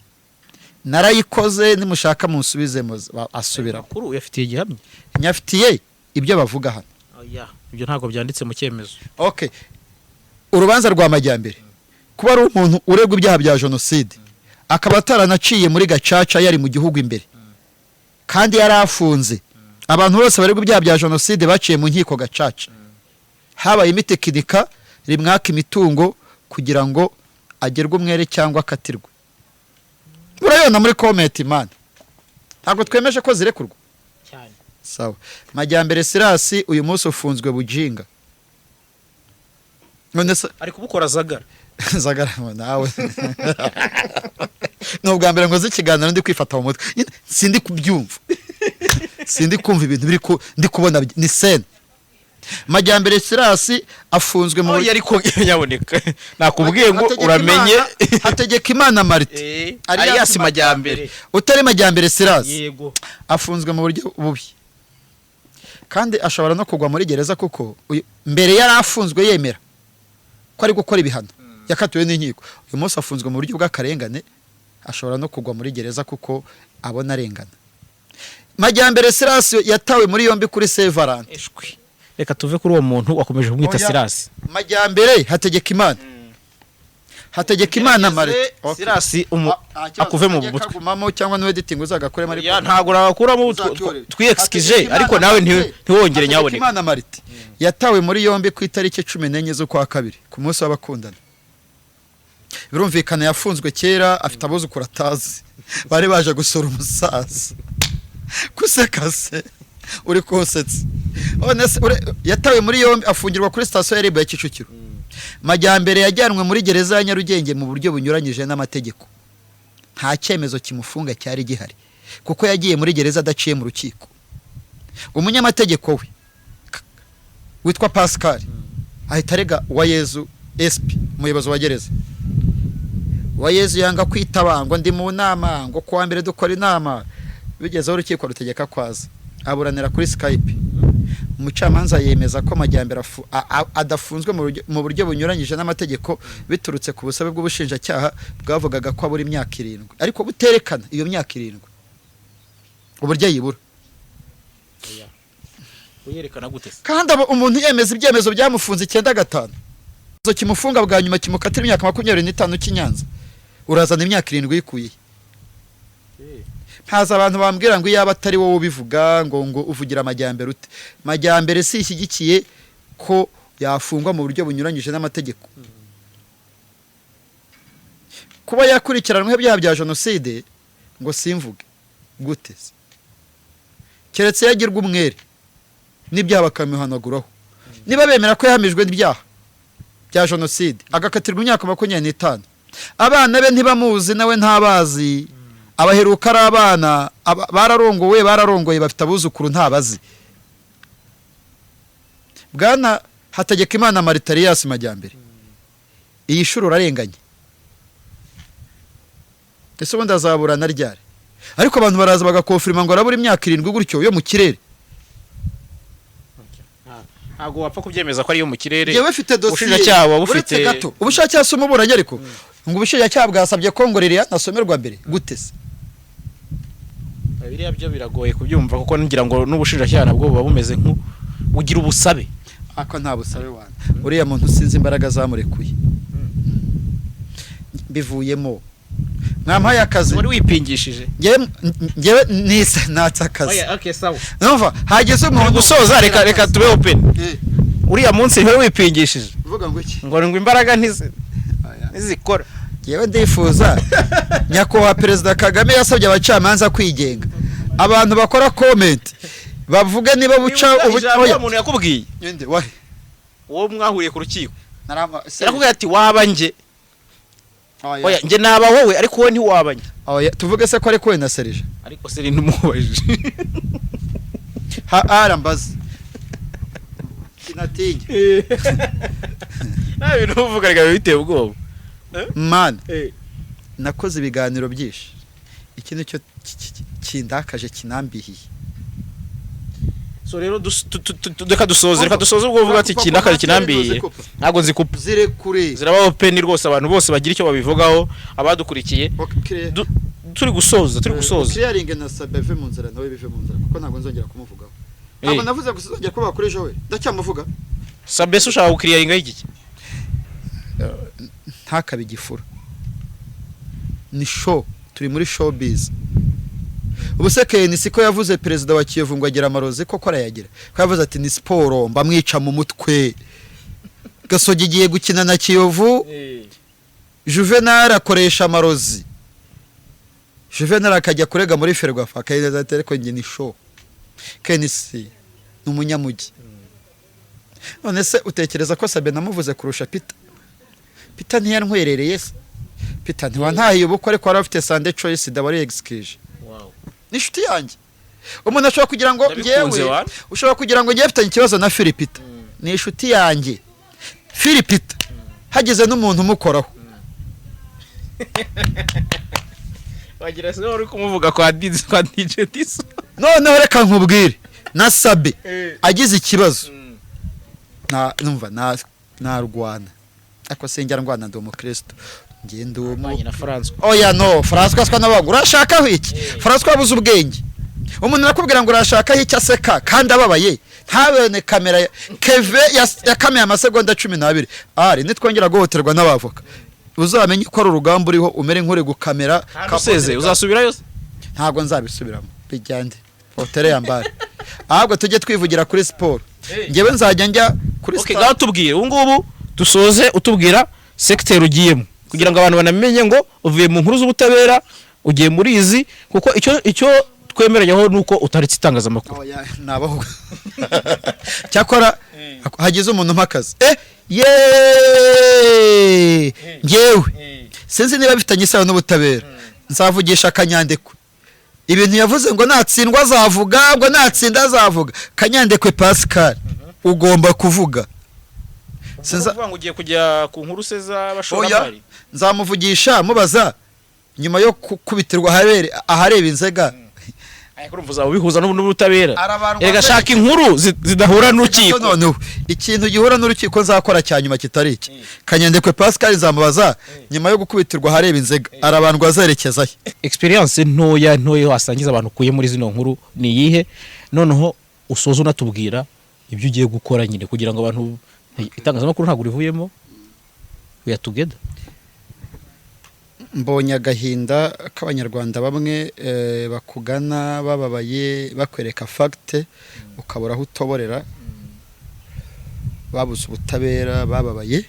Narayikoze nimushaka munsubizemo asubira. Kuri uyafitiye igihamya. Nyafitiye ibyo bavuga hano. Oya, ibyo ntago byanditse mu cyemezo. Okay. Urubanza rwa Majyambere. Kuba ari umuntu uregwa ibyaha bya genocide. Akaba ataranaciye muri Gacaca yari mu gihugu imbere. Kandi yarafunze. Abantu bose baregwa ibyaha bya genocide baciye mu nkiko Gacaca. Habaye imitekinika rimwaka imitungo kugira ngo agerwe umwere cyangwa akatirwe. Urayona muri comment man. Ntabwo twemeje ko zirekurwa. Cyane. Sawa. Majyambere Silas uyu munsi ufunzwe Bujinga. None se ari kubukora Zagara. Zagara nawe. Nubwo mbere ngo zikiganira ndi kwifata mu mutwe. Sindi kubyumva. Sindi kumva ibintu biri ko ndi kubona ni scene. Majyambere Silas afunzwe mu yari ko yaboneka. Nakubwiye ngo uramenye Hategekimana Marite. Alias Majyambere. Utari Majyambere Silas. Yego. Afunzwe mu buryo bubi. Kandi ashobora no kugwa muri gereza kuko mbere yari afunzwe yemera ko ari gukora ibihano. Yakatiwe n'inkiko. Uyu munsi afunzwe mu buryo bw'akarengane, ashobora no kugwa muri gereza kuko abona arengana. Majyambere Silas yatawe muri yombi kuri Severant. reka tuve kuri uwo muntu wakomeje kumwita Oya. Sirasi. Majyambere Hategekimana Hategekimana Marite Sirasi akuve mu butwe kagumamo cyangwa no editing uzagakoremo ariko ya ntago rakuramo twiyexkije ariko nawe ntiwongere nyaboneka. Hategekimana Marite yatawe muri yombi ku itariki 14 z'ukwa kabiri ku munsi w'abakundana. Birumvikana yafunzwe kera afite abuzukuru atazi bari baje gusura umusaza kusekase uri kosetsa yatawe muri yombi afungirwa kuri station ya RIB ya Kicukiro. Majyambere yajyanwe muri gereza ya Nyarugenge mu buryo bunyuranyije n'amategeko. Nta cyemezo kimufunga cyari gihari kuko yagiye muri gereza adaciye mu rukiko. Umunyamategeko we witwa Pascal ahita arega Uwayezu SP umuyobozi wa gereza. Uwayezu yanga kwitaba ngo ndi mu nama ngo kuwa mbere dukora inama bigezeho urukiko rutegeka kwaza aburanira kuri Skype. Umucamanza yemeza ko Majyambere adafunzwe mu buryo bunyuranyije n'amategeko biturutse ku busabe bw'ubushinjacyaha bwavugaga ko abura imyaka 7 ariko buterekana iyo myaka 7 uburyo yibura. Uyerekana gute? Kandi umuntu yemeza ibyemezo byamufunze 95 zo kimufunga bwa nyuma kimukatira imyaka 25 cy'Inyanza urazana imyaka 7 yikuye. Haza abantu bambwira ngo yaba atari wowe ubivuga ngo uvugira Majyambere ute. Majyambere si ishyigikiye ko yafungwa mu buryo bunyuranyije n'amategeko. Kuba yakurikiranwe ibyaha bya jenoside ngo simvuge gute. Keretse yagirwa umwere n'ibyaha bakamuhanaguraho. Niba bemera ko yahamijwe n'ibyaha bya jenoside agakatirwa imyaka 25 abana be ntibamuzi nawe ntabazi. Abaheruka ari abana bararongoye bafite abuzukuru ntabazi. Bwana Hategekimana Maritarias Majyambere iyi shuro urarenganye. Ese ubundi azaburana ryari? Ariko abantu baraza bagakofirima ngo arabura imyaka 7 gutyo yo mu kirere. Ntago wapfa kubyemeza ko ari yo mu kirere. Yewe ufite dossier ubushinjacyaha bufite gato. Ubushinjacyaha sumuburanye ariko ngo ubushinjacyaha bwasabye ko ngorerera nasomerwa mbere gute se? Biriya byo biragoye kubyumva kuko ngira ngo n'ubushinjacyaha nabwo buba bumeze nku ugira ubusabe. Ako nta busabe wana. Uriya muntu sinzi imbaraga zamurekuye. Bivuyemo. Mwampaye akazi. Wari wipingishije. Ngewe nisa natakazi. Oya okay sawa. Numva hageze umuntu gusoza reka tube open. Uriya munsi wari wipingishije. Uvuga ngo iki? Ngo imbaraga ntizikora. Yewe ndifuza nyakubahwa Perezida Kagame yasabye abacamanza kwigenga. Abantu bakora comment bavuga niba buca oya umuntu yakubwiye. Ninde wahe? Uwo mwahuriye ku rukiko. Yarakubwiye ati waba nje. Oya nje naba wowe ariko wowe ntiwabanye. Oya tuvuge se ko ari kowe na Serije. Ariko Seri ntumubaje. Arambaza. Kinatinye. Nawe nuvuga rega biteye ubwoba. Man. Nakoze ibiganiro byinshi. Ikintu cyo kindakaje kinambihiye. So rero reka dusoze ubwo uvuga ati kindakaje kinambihiye. Ntago nzikupa. Zire kure. Ziraba open rwose abantu bose bagira icyo babivugaho abadukurikiye. Turi gusoza. Clearing na Sabeve mu nzira nawe bive mu nzira kuko ntago nzongera kumuvugaho. Aba navuze gusozongera ko bakoresha we. Ndacyamuvuga. Sabese ushaka gukiriyaringa iki? Ntakabe gifura. Ni show, turi muri showbiz. Ubuseke ni siko yavuze perezida wa Kiyovu ngo agira amarozi koko arayagira. Ko yavuze ati ni sport mbamwica mu mutwe. Gasogi giye gukina na Kiyovu. Juvenal akoresha amarozi. Juvenal akajya kurega muri Ferwafa akayeza ati ko nge ni show. Kenisi n'umunyamugi. None se utekereza ko Sabe namuvuze kurusha Peter? Peter ntiyantwerereye se. Peter ntiwantahiye ubukwe ariko wari afite Sunday choice dabari excuse. Wow. Nishuti yanjye. Umuntu ashobora kugira ngo ngewe ushobora kugira ngo ngewe mfitanye ikibazo na Philipita. Ni inshuti yanjye. Philipita. Hageze n'umuntu umukoraho. Wagira se wari kumuvuga kwa DJ Tiso. Noneho reka nkubwire na Sabe agize ikibazo. Numva na Rwanda. Ako senjya Rwanda ndi umukristo. Ngendo na François. Oya no, François nabagura ashaka iki? François abuze ubwenge. umuntu arakubwira ngo urashakaho icyo aseka kandi ababaye ntabone kamera keve yakamiye amasegonda 12 ari nitwongera guhoterwa n'abavoka uzamenye ko ari urugamba uriho umere nk'uri gukamera useze uzasubirayo ntabwo nzabisubiramo bijyande hotere yambare ahubwo tujye twivugira kuri sport ngewe nzajya njya kuri okay gaho tubwire ubu ngubu dusoze utubwira secteur ugiyemo kugira ngo abantu banamenye ngo uvuye mu nkuru z'ubutabera ugiye muri izi kuko icyo twemeranyaho nuko utaritse itangazamakuru nabaho cyakora hagize umuntu mpakazi ngewe sinzi niba bifitanye isano n'ubutabera nzavugisha Kanyandekwe ibintu yavuze ngo natsindwa azavuga ngo natsinda azavuga Kanyandekwe Pascal ugomba kuvuga sinza ngo ugiye kujya ku nkuru seza bashoramari nzamuvugisha mubaza nyuma yo kubitirwa ahareba inzega kurumvuza ubihuza n'ubutabera erega shaka inkuru zidahura n'urukiko none ikintu gihura n'urukiko nzakora cyanyuma kitari iki Kanyandekwe Pascal nzamubaza nyuma yo gukubitirwa ahareba inzega arabandwa azerekeza experience ntoya wasangiza abantu kuye muri zino nkuru ni yihe noneho usoza unatubwira ibyo ugiye gukora nyine kugira ngo abantu itangazamakuru ntabwo rivuyemo we are together. Mbonye agahinda k'abanyarwanda bamwe bakugana bababaye bakwereka fact ukabura aho utoborera babuze ubutabera bababaye.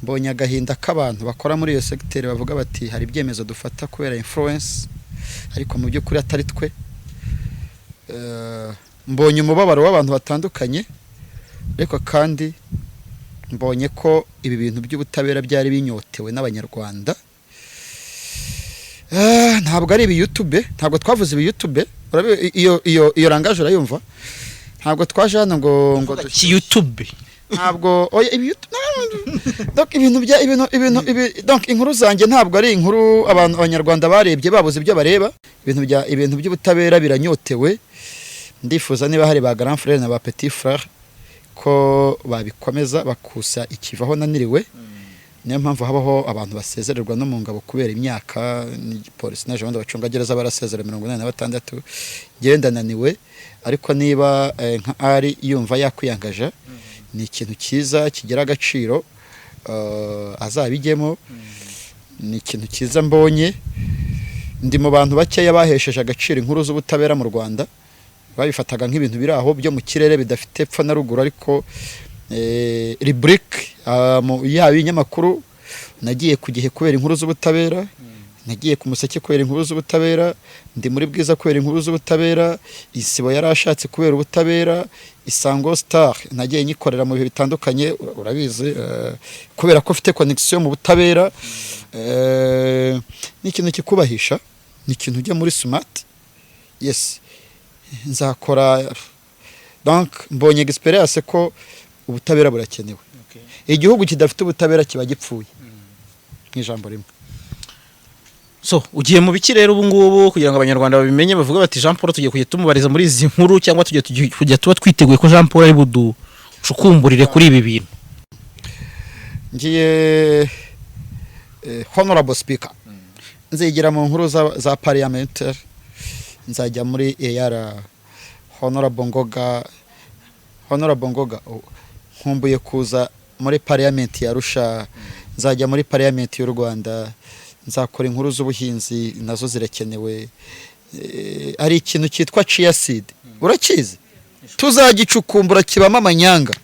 Mbonye agahinda k'abantu bakora muri iyo secteur bavuga bati hari ibyemezo dufata kubera influence ariko mu by'ukuri atari twe. Mbonye umubabaro w'abantu batandukanye ariko kandi mbonye ko ibi bintu by'ubutabera byari binyotewe n'abanyarwanda. Ntabwo ari ibi YouTube, ntabwo twavuze ibi YouTube, iyo rangaje urayumva. Ntabwo twaje hano ngo YouTube. Ntabwo oya ibi YouTube. Donc donc inkuru zanjye ntabwo ari inkuru abantu abanyarwanda barebye babuze ibyo bareba. Ibintu by'ubutabera biranyotewe. Ndifuza niba hari ba grand frère na ba petit frère ko babikomeza bakusa ikivaho naniriwe. Niyo mpamvu habaho abantu basezererwa no mu ngabo kubera imyaka ni polisi na jean bacunga gereza barasezera 86 genda naniwe ariko niba nka ari yumva yakwiyangaje ni ikintu cyiza kigira agaciro azabigemo ni ikintu cyiza mbonye ndi mu bantu bakeya bahesheje agaciro inkuru z'ubutabera mu Rwanda babifataga nk'ibintu biri aho byo mu kirere bidafite pfa na ruguru ariko rubrique yabi nyamakuru nagiye ku gihe kubera inkuru z'ubutabera nagiye ku Museke kubera inkuru z'ubutabera ndi muri Bwiza kubera inkuru z'ubutabera Isibo yarashatse kubera ubutabera Isango Star nagiye nyikorera mu bihe bitandukanye urabizi kubera ko ufite connection mu butabera ni ikintu kikubahisha ni ikintu ujya muri smart yes nzakora donc mbonye experience ko ubutabera burakenewe. Igihugu kidafite ubutabera kiba gipfuye nk'ijambo rimwe. So ugiye mu biki rero ubu ngubu kugira ngo abanyarwanda babimenye bavuga bati Jean Paul tugiye kujya muri izi nkuru cyangwa tugiye tuba twiteguye ko Jean Paul ari buducukumburire kuri ibi bintu. Ngiye honorable speaker nzigira mu nkuru za parliamentaire nzajya muri EAR honorable Ngoga nkumbuye kuza muri parliament ya Arusha nzajya muri parliament y'u Rwanda nzakora inkuru z'ubuhinzi nazo zirekenewe ari ikintu cyitwa chia seed urakizi tuzagicukumbura kibama amanyanga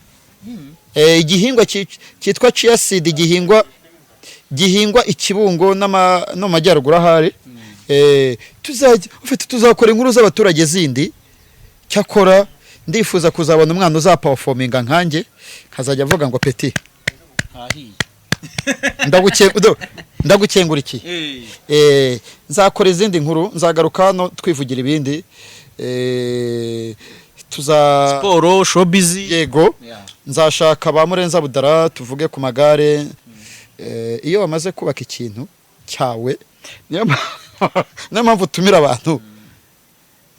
igihingwa cyitwa chia seed gihingwa ikibungo no majyaruguru ahari tuzakora inkuru z'abaturage zindi cyakora ndifuza kuzabona umwana uzaperforminga nkanjye kazajya avuga ngo peti ndagukengurikiye nzakora izindi nkuru nzagaruka hano twivugira ibindi sport showbiz yego nzashaka ba Murenza Budara tuvuge ku magare iyo wamaze kubaka ikintu cyawe niyo mpamvu tumira abantu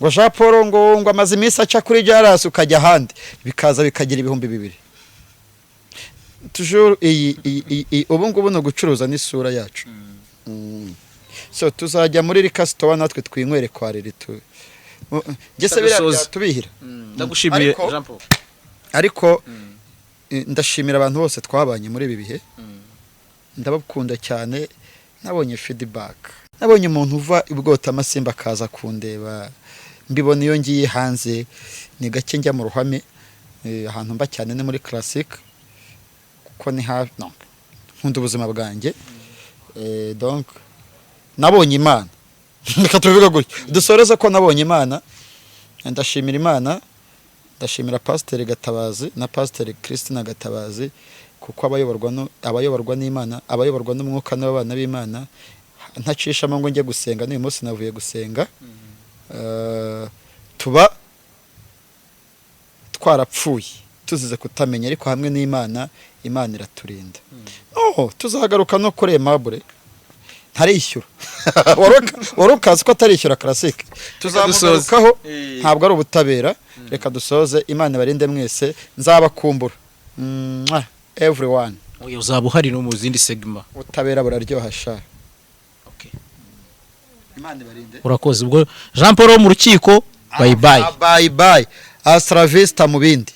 ngo Jean Paul ngo amaze iminsi aca kuri Jaras ukajya ahandi bikaza bikagira 2,000 toujours ubu ngubu no gucuruza n'isura yacu so tuzajya muri Rikasitowa natwe twinywere kwa riri Gese biriya Dusoze. byatubihira. ndagushimiye Ariko- Jean Paul Ariko ndashimira abantu bose twabanye muri ibi bihe. Ndabakunda cyane, nabonye feedback. Nabonye umuntu uva ibwota amasimba akaza kundeba. Mbibona iyo ngiye hanze ni gake njya mu ruhame, ahantu mba cyane ni muri classic kuko ni no nkunda ubuzima bwanjye. Donc nabonye Imana. Reka tubivuga gutya. Dusoreze ko nabonye Imana. Ndashimira Imana. Ndashimira Pasiteri Gatabazi na Pasiteri Christina Gatabazi kuko abayoborwa n'Imana, abayoborwa n'umwuka n'abana b'Imana. Ntacishamo ngo njye gusenga, n'uyu munsi navuye gusenga. Tuba twarapfuye tuzize kutamenya, ariko hamwe n'Imana, Imana iraturinda. Tuzagaruka no kuri Aimable ntarishyura. Warukazi ko atarishyura classic. Tuzamugarukaho, ntabwo ari ubutabera. Reka dusoze. Imana barinde mwese, nzabakumbura. Everyone. oya uzaba uhari no mu zindi segment. Ubutabera buraryoha sha. Imana barinde. Urakoze ubwo Jean Paul wo mu rukiko, bye bye. Bye bye. Astra vista mu bindi.